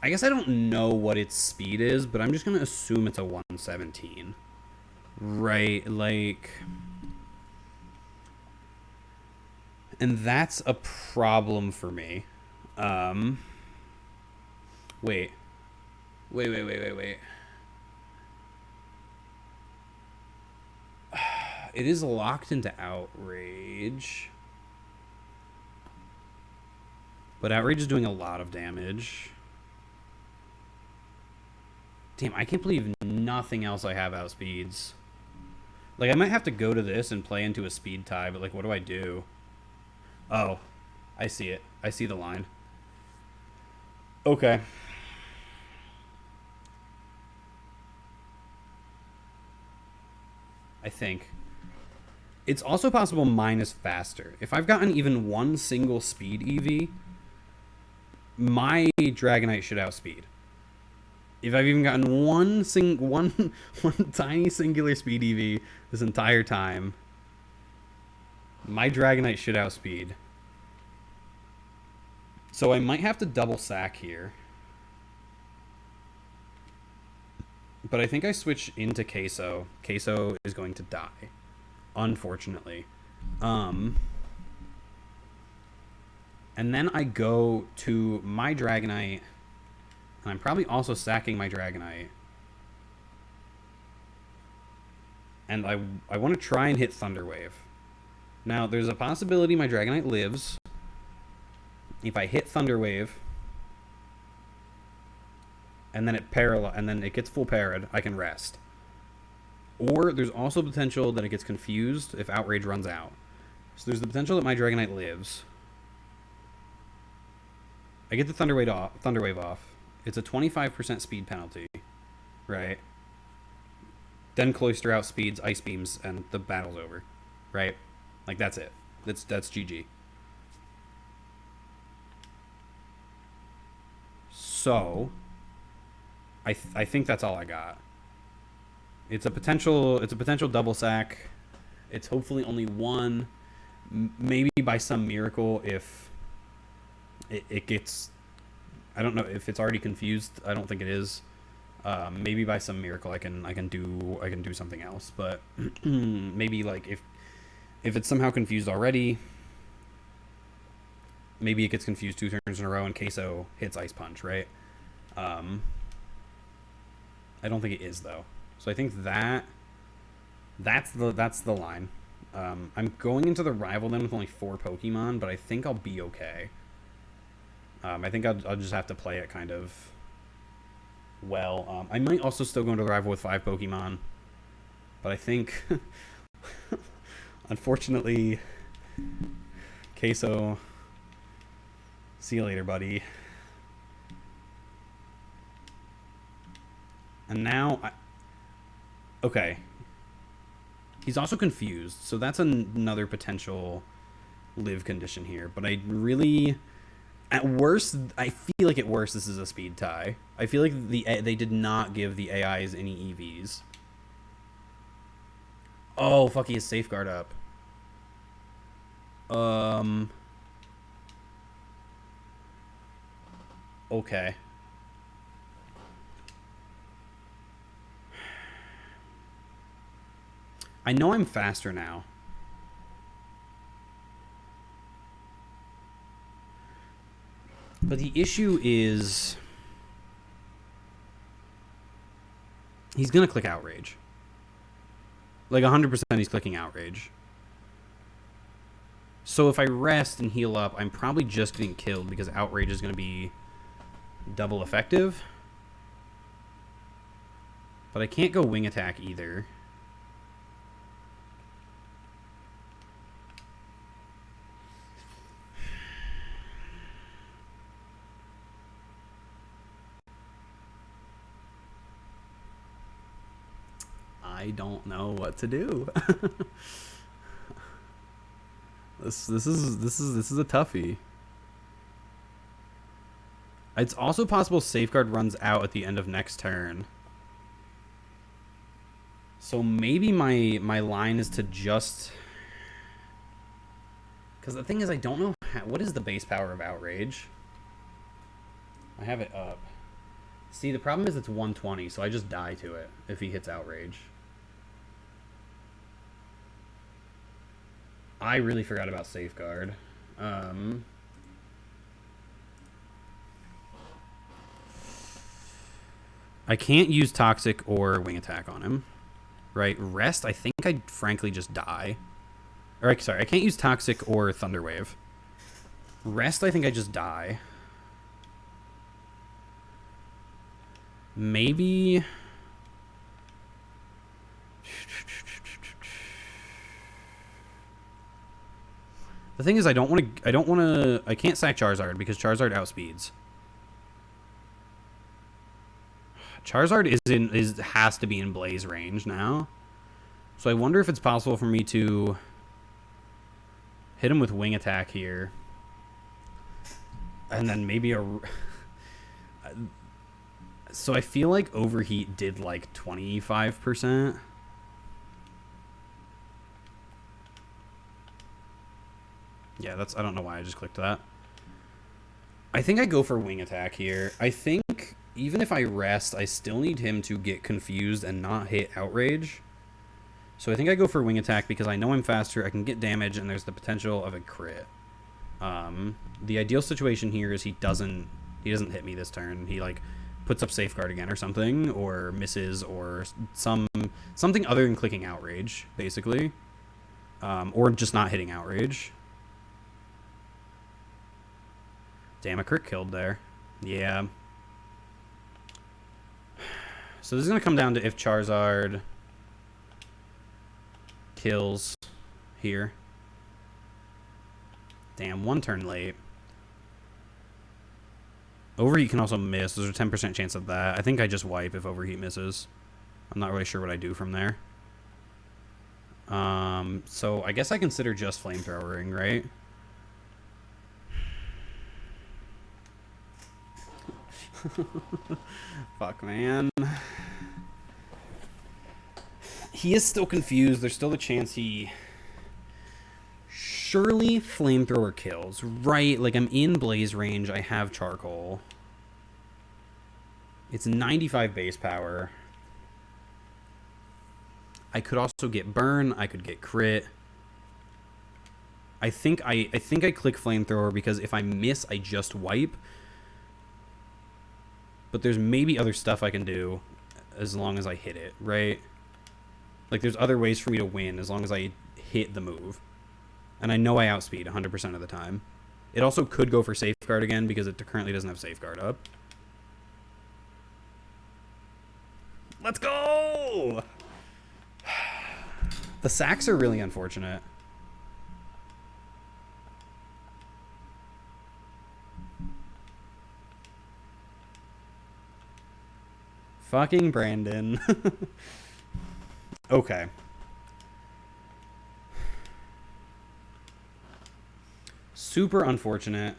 I guess I don't know what its speed is, but I'm just gonna assume it's a 117, right? Like, and that's a problem for me. Wait. It is locked into Outrage. But Outrage is doing a lot of damage. Damn, I can't believe nothing else I have outspeeds. Like, I might have to go to this and play into a speed tie, but, like, what do I do? Oh, I see it. I see the line. Okay. I think. It's also possible mine is faster. If I've gotten even one single speed EV, my Dragonite should outspeed. If I've even gotten one tiny singular speed EV this entire time, my Dragonite should outspeed. So I might have to double sack here. But I think I switch into Queso. Queso is going to die, unfortunately. And then I go to my Dragonite, and I'm probably also sacking my Dragonite. And I want to try and hit Thunder Wave. Now, there's a possibility my Dragonite lives. If I hit Thunder Wave, and then it gets full parried, I can rest. Or there's also potential that it gets confused if Outrage runs out. So there's the potential that my Dragonite lives. I get the Thunder Wave off. It's a 25% speed penalty, right? Then Cloyster outspeeds Ice Beams, and the battle's over, right? Like, that's it. That's GG. So, I think that's all I got. It's a potential double sack. It's hopefully only one. Maybe by some miracle, if it gets, I don't know if it's already confused. I don't think it is. Maybe by some miracle I can do something else. But maybe like if it's somehow confused already, maybe it gets confused 2 turns in a row and Queso hits Ice Punch, right? I don't think it is though. So I think that's the line. I'm going into the rival then with only 4 Pokemon, but I think I'll be okay. I think I'll just have to play it kind of well. I might also still go into the rival with 5 Pokemon, but I think unfortunately Queso, see you later, buddy. And now okay. He's also confused, so that's another potential live condition here. But I really, at worst, I feel like at worst this is a speed tie. I feel like they did not give the AIs any EVs. Oh, fuck, he has Safeguard up. Okay. I know I'm faster now. But the issue is he's going to click Outrage. Like 100% he's clicking Outrage. So if I rest and heal up, I'm probably just getting killed because Outrage is going to be double effective. But I can't go Wing Attack either. I don't know what to do. This is a toughie. It's also possible Safeguard runs out at the end of next turn. So maybe my line is to just... Because the thing is, I don't know... What is the base power of Outrage? I have it up. See, the problem is it's 120, so I just die to it if he hits Outrage. I really forgot about Safeguard. I can't use Toxic or Wing Attack on him. Right? Rest, I think I'd frankly just die. Or, sorry, I can't use Toxic or Thunder Wave. Rest, I think I just die. Maybe... The thing is, I can't sack Charizard because Charizard outspeeds. Charizard has to be in Blaze range now. So I wonder if it's possible for me to hit him with Wing Attack here. And then maybe a... So I feel like Overheat did like 25%. Yeah, I don't know why I just clicked that. I think I go for Wing Attack here. I think even if I rest, I still need him to get confused and not hit Outrage. So I think I go for Wing Attack because I know I'm faster, I can get damage, and there's the potential of a crit. The ideal situation here is he doesn't hit me this turn. He like puts up Safeguard again or something, or misses, or something other than clicking Outrage, basically. Or just not hitting Outrage. Damn, a crit killed there. Yeah. So this is going to come down to if Charizard kills here. Damn, one turn late. Overheat can also miss. There's a 10% chance of that. I think I just wipe if Overheat misses. I'm not really sure what I do from there. So I guess I consider just Flamethrowering, right? Fuck, man. He is still confused. There's still a chance he... Surely Flamethrower kills, right? Like, I'm in Blaze range. I have Charcoal. It's 95 base power. I could also get Burn. I could get Crit. I think I click Flamethrower because if I miss, I just wipe. But there's maybe other stuff I can do as long as I hit it, right? Like, there's other ways for me to win as long as I hit the move. And I know I outspeed 100% of the time. It also could go for Safeguard again because it currently doesn't have Safeguard up. Let's go! The sacks are really unfortunate. Fucking Brandon. Okay. Super unfortunate,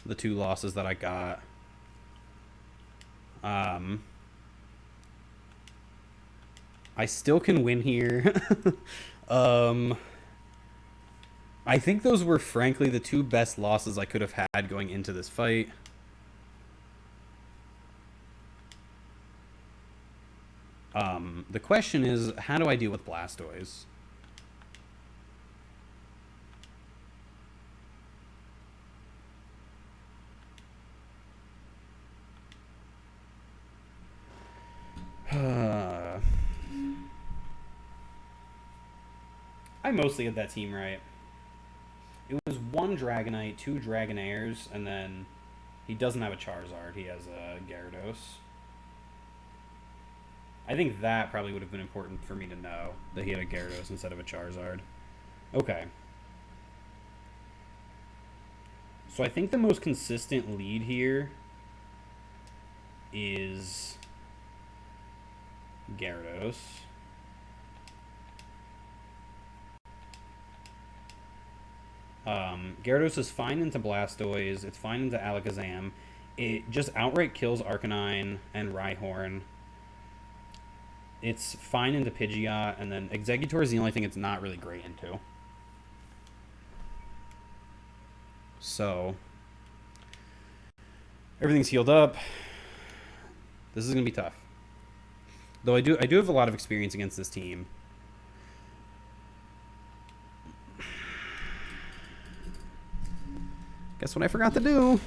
the two losses that I got. I still can win here. I think those were, frankly, the two best losses I could have had going into this fight. The question is, how do I deal with Blastoise? I mostly had that team right. It was one Dragonite, two Dragonairs, and then he doesn't have a Charizard. He has a Gyarados. I think that probably would have been important for me to know, that he had a Gyarados instead of a Charizard. Okay. So I think the most consistent lead here is Gyarados. Gyarados is fine into Blastoise. It's fine into Alakazam. It just outright kills Arcanine and Rhyhorn. It's fine into Pidgeot, and then Exeggutor is the only thing it's not really great into. So, everything's healed up. This is going to be tough. Though I do have a lot of experience against this team. Guess what I forgot to do?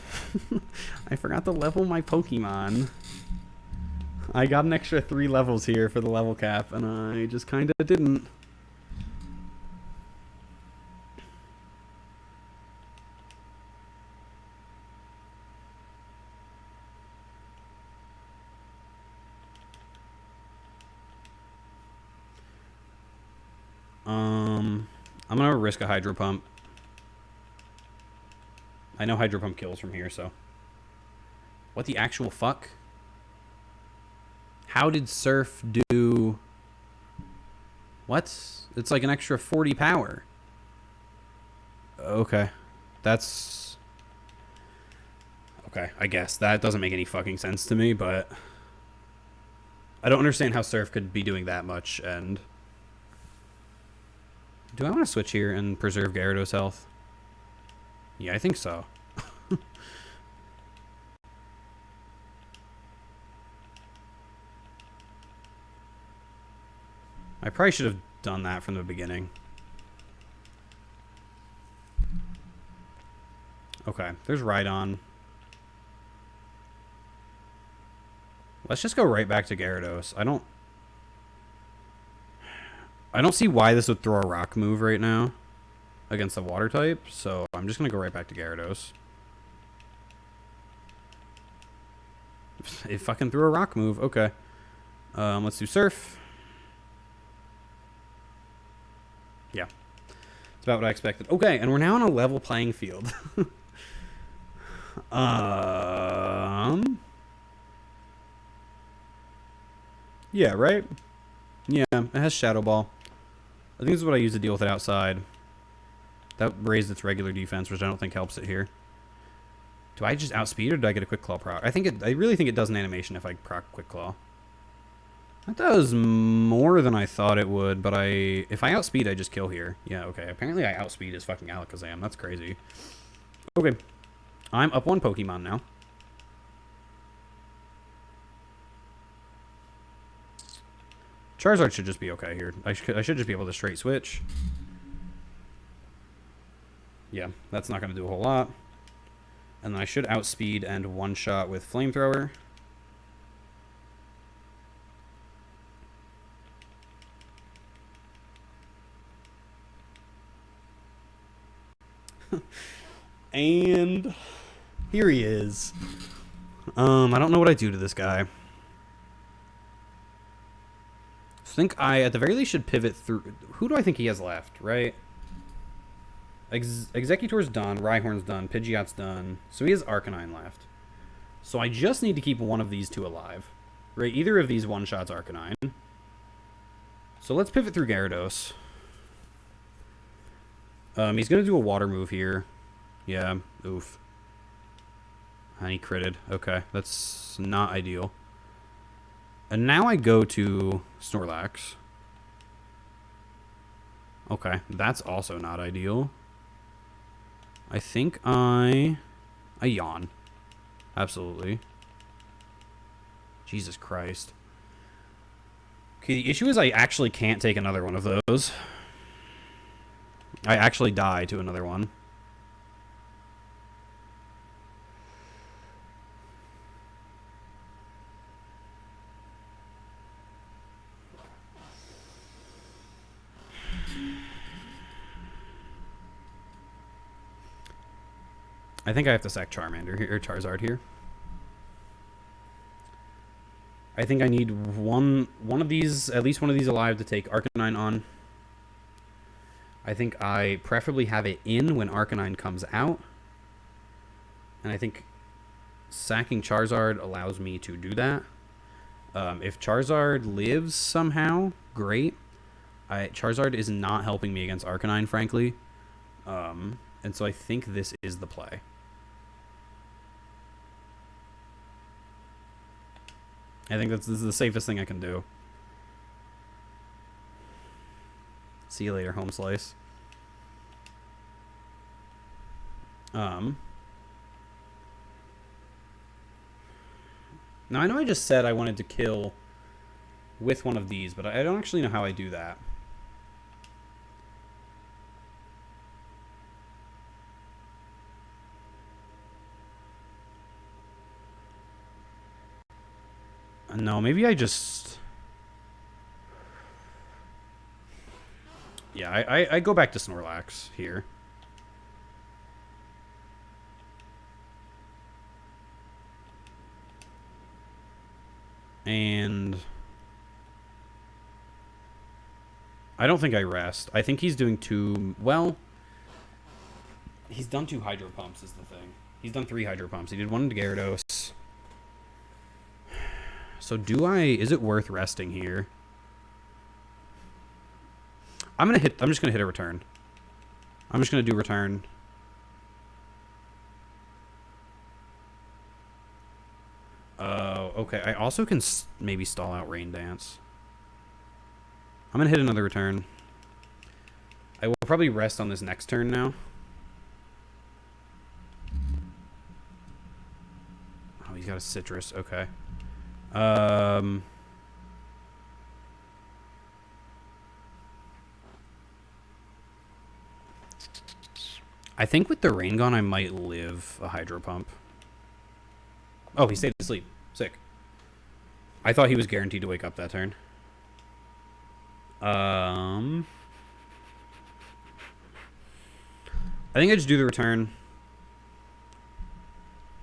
I forgot to level my Pokemon. I got an extra 3 levels here for the level cap, and I just kind of didn't. I'm gonna risk a Hydro Pump. I know Hydro Pump kills from here, so. What the actual fuck? How did Surf do... What? It's like an extra 40 power. Okay. That's... Okay, I guess. That doesn't make any fucking sense to me, but... I don't understand how Surf could be doing that much, and... Do I want to switch here and preserve Gyarados' health? Yeah, I think so. I probably should have done that from the beginning. Okay, there's Rhydon. Let's just go right back to Gyarados. I don't see why this would throw a rock move right now against the water type, so I'm just going to go right back to Gyarados. It fucking threw a rock move. Okay. Let's do Surf. Yeah. It's about what I expected. Okay, and we're now on a level playing field. Yeah, right? Yeah, it has Shadow Ball. I think this is what I use to deal with it outside. That raised its regular defense, which I don't think helps it here. Do I just outspeed or do I get a Quick Claw proc? I really think it does an animation if I proc Quick Claw. That does more than I thought it would, but if I outspeed, I just kill here. Yeah, okay. Apparently I outspeed his fucking Alakazam. That's crazy. Okay. I'm up 1 Pokemon now. Charizard should just be okay here. I should just be able to straight switch. Yeah, that's not going to do a whole lot. And then I should outspeed and one-shot with Flamethrower. And here he is. I don't know what I do to this guy. I think I, at the very least, should pivot through... Who do I think he has left, right? Exeggutor's done, Rhyhorn's done, Pidgeot's done. So he has Arcanine left. So I just need to keep one of these two alive. Right, either of these one-shots Arcanine. So let's pivot through Gyarados. He's going to do a water move here. Yeah, oof. And he critted. Okay, that's not ideal. And now I go to Snorlax. Okay, that's also not ideal. I think I yawn. Absolutely. Jesus Christ. Okay, the issue is I actually can't take another one of those. I actually die to another one. I think I have to sack Charmander here, or Charizard here. I think I need one of these, at least one of these alive to take Arcanine on. I think I preferably have it in when Arcanine comes out. And I think sacking Charizard allows me to do that. If Charizard lives somehow, great. Charizard is not helping me against Arcanine, frankly. And so I think this is the play. I think this is the safest thing I can do. See you later, home slice. Now I know I just said I wanted to kill with one of these, but I don't actually know how I do that. No, maybe I just... Yeah, I go back to Snorlax here. And... I don't think I rest. I think he's doing two... Well... He's done 2 Hydro Pumps is the thing. He's done 3 Hydro Pumps. He did 1 to Gyarados. So do I... Is it worth resting here? I'm just gonna hit a return. I'm just gonna do return. Okay. I also can maybe stall out Rain Dance. I'm gonna hit another return. I will probably rest on this next turn now. Oh, he's got a Citrus. Okay. I think with the Rain Gun, I might live a Hydro Pump. Oh, he stayed asleep. Sick. I thought he was guaranteed to wake up that turn. I think I just do the return.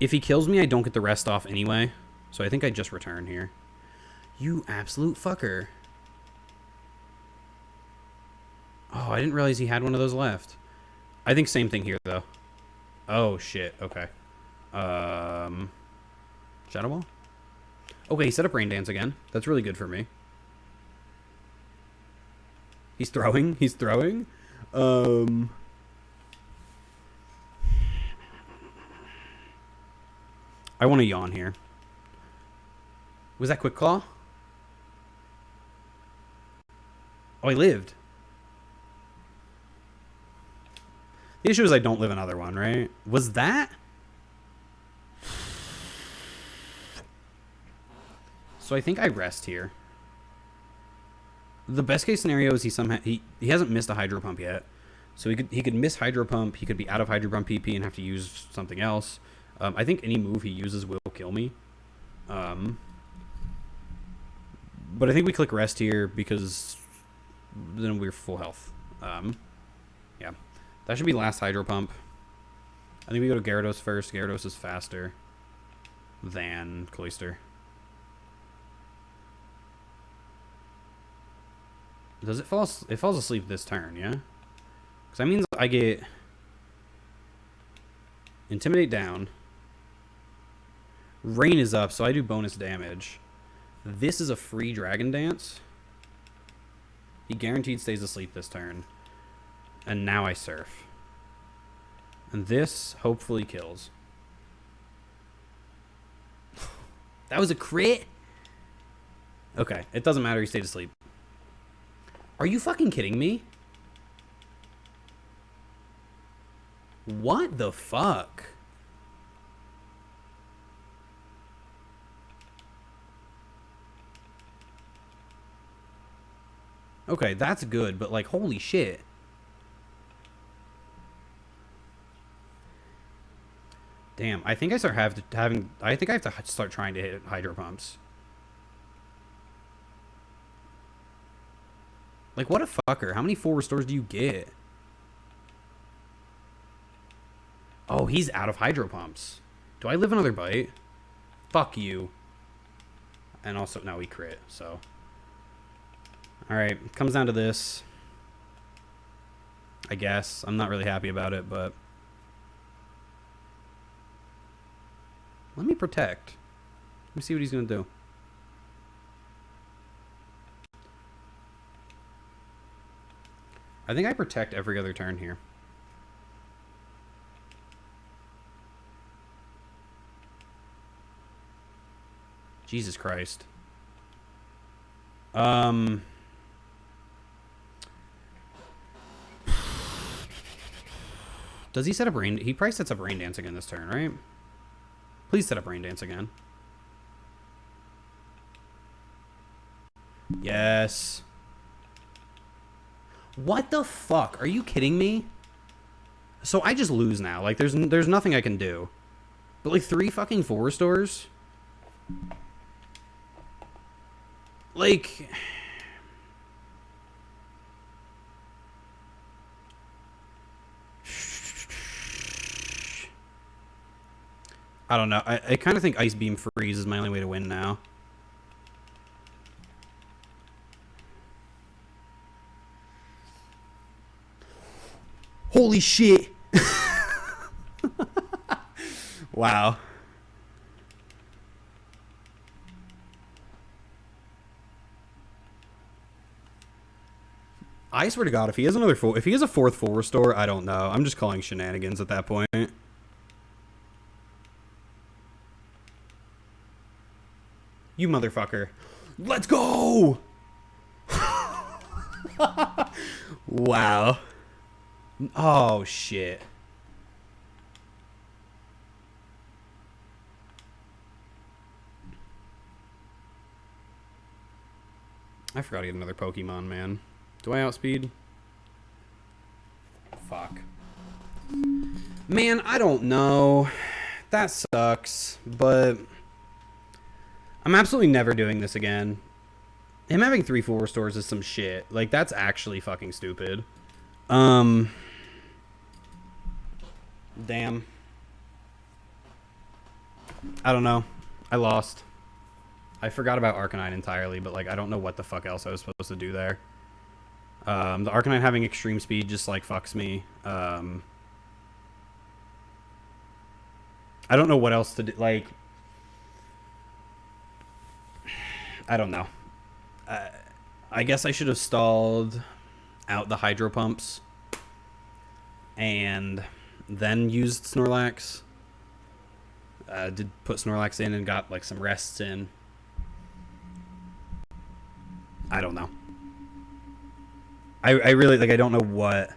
If he kills me, I don't get the rest off anyway. So I think I just return here. You absolute fucker. Oh, I didn't realize he had one of those left. I think same thing here, though. Oh, shit. Okay. Shadow Ball? Okay, he set up Rain Dance again. That's really good for me. He's throwing. He's throwing. I want to yawn here. Was that Quick Claw? Oh, I lived. The issue is I don't live another one, right? Was that? So I think I rest here. The best case scenario is he hasn't missed a Hydro Pump yet. So he could miss Hydro Pump, he could be out of Hydro Pump PP and have to use something else. I think any move he uses will kill me. But I think we click rest here because then we're full health. Yeah. That should be last Hydro Pump. I think we go to Gyarados first. Gyarados is faster than Cloyster. Does it fall? It falls asleep this turn, yeah? Because that means I get Intimidate down. Rain is up, so I do bonus damage. This is a free Dragon Dance. He guaranteed stays asleep this turn. And now I surf. And this hopefully kills. That was a crit? Okay, it doesn't matter. He stayed asleep. Are you fucking kidding me? What the fuck? Okay, that's good, but like, holy shit. Damn, I think I start I think I have to start trying to hit Hydro Pumps. Like, what a fucker. How many full restores do you get? Oh, he's out of Hydro Pumps. Do I live another bite? Fuck you. And also, now we crit, so. Alright, comes down to this. I guess. I'm not really happy about it, but. Let me protect. Let me see what he's going to do. I think I protect every other turn here. Jesus Christ. Does he set up rain? He probably sets up rain dance again this turn, right? Please set up rain dance again. Yes. What the fuck? Are you kidding me? So I just lose now. Like, there's nothing I can do. But, like, 3 fucking 4 restores? Like... I don't know. I kind of think Ice Beam Freeze is my only way to win now. Holy shit! Wow. I swear to God, if he has another full, if he has a 4th full restore, I don't know. I'm just calling shenanigans at that point. You motherfucker. Let's go! Wow. Oh, shit. I forgot to get another Pokemon, man. Do I outspeed? Fuck. Man, I don't know. That sucks, but... I'm absolutely never doing this again. Him having 3 full restores is some shit. Like, that's actually fucking stupid. Damn. I don't know. I lost. I forgot about Arcanine entirely, but, like, I don't know what the fuck else I was supposed to do there. The Arcanine having extreme speed just, like, fucks me. I don't know what else to do. Like... I don't know. I guess I should have stalled out the Hydro Pumps and then used Snorlax. Did put Snorlax in and got like some rests in. I don't know. I really like I don't know what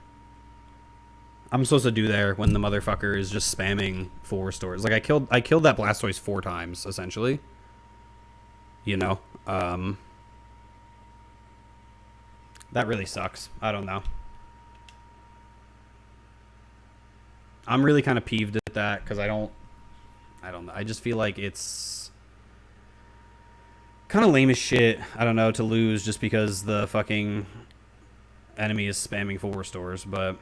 I'm supposed to do there when the motherfucker is just spamming full restores. Like I killed that Blastoise 4 times essentially. You know, that really sucks. I don't know. I'm really kind of peeved at that because I don't know. I just feel like it's kind of lame as shit. I don't know, to lose just because the fucking enemy is spamming full restores, but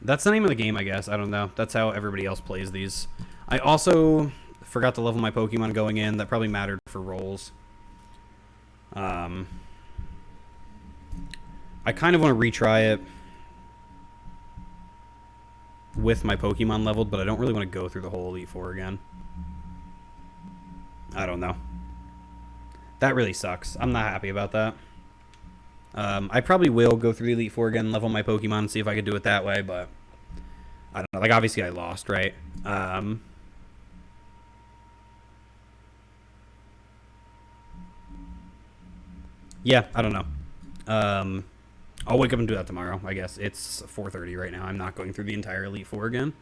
that's the name of the game, I guess. I don't know. That's how everybody else plays these. I also forgot to level my Pokemon going in. That probably mattered for rolls. I kind of want to retry it with my Pokemon leveled, but I don't really want to go through the whole Elite Four again. I don't know. That really sucks. I'm not happy about that. I probably will go through the Elite Four again, level my Pokemon, and see if I could do it that way, but I don't know. Like, obviously I lost, right? Yeah, I don't know. I'll wake up and do that tomorrow, I guess. It's 4:30 right now. I'm not going through the entire Elite Four again.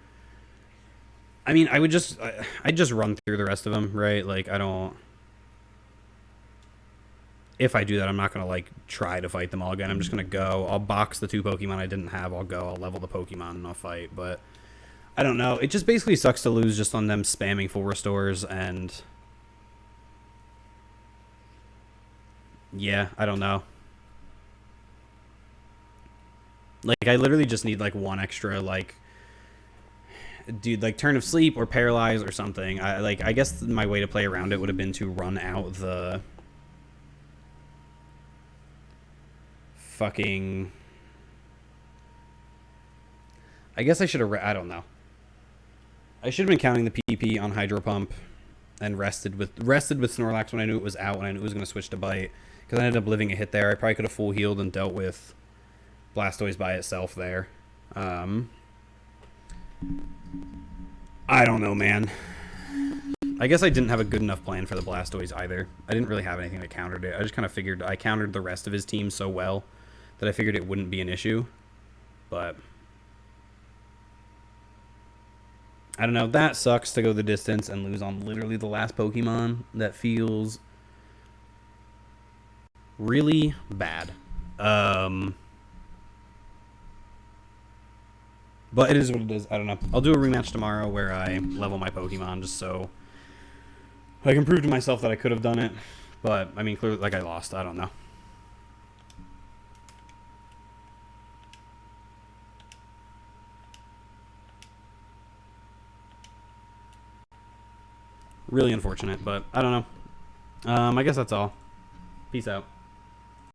I mean, I'd just run through the rest of them, right? Like, I don't... If I do that, I'm not going to, like, try to fight them all again. I'm just going to go. I'll box the 2 Pokemon I didn't have. I'll go. I'll level the Pokemon and I'll fight. But I don't know. It just basically sucks to lose just on them spamming full restores and... Yeah, I don't know. Like, I literally just need, like, one extra, like... Dude, like, Turn of Sleep or Paralyze or something. I guess my way to play around it would have been to run out the... fucking... I guess I should have... I don't know. I should have been counting the PP on Hydro Pump and rested with Snorlax when I knew it was out, when I knew it was going to switch to Bite. Because I ended up living a hit there. I probably could have full healed and dealt with Blastoise by itself there. I don't know, man. I guess I didn't have a good enough plan for the Blastoise either. I didn't really have anything that countered it. I just kind of figured I countered the rest of his team so well that I figured it wouldn't be an issue. But I don't know. That sucks to go the distance and lose on literally the last Pokemon. That feels really bad. But it is what it is. I don't know. I'll do a rematch tomorrow where I level my Pokemon just so I can prove to myself that I could have done it. But, I mean, clearly, like, I lost. I don't know. Really unfortunate, but I don't know. I guess that's all. Peace out.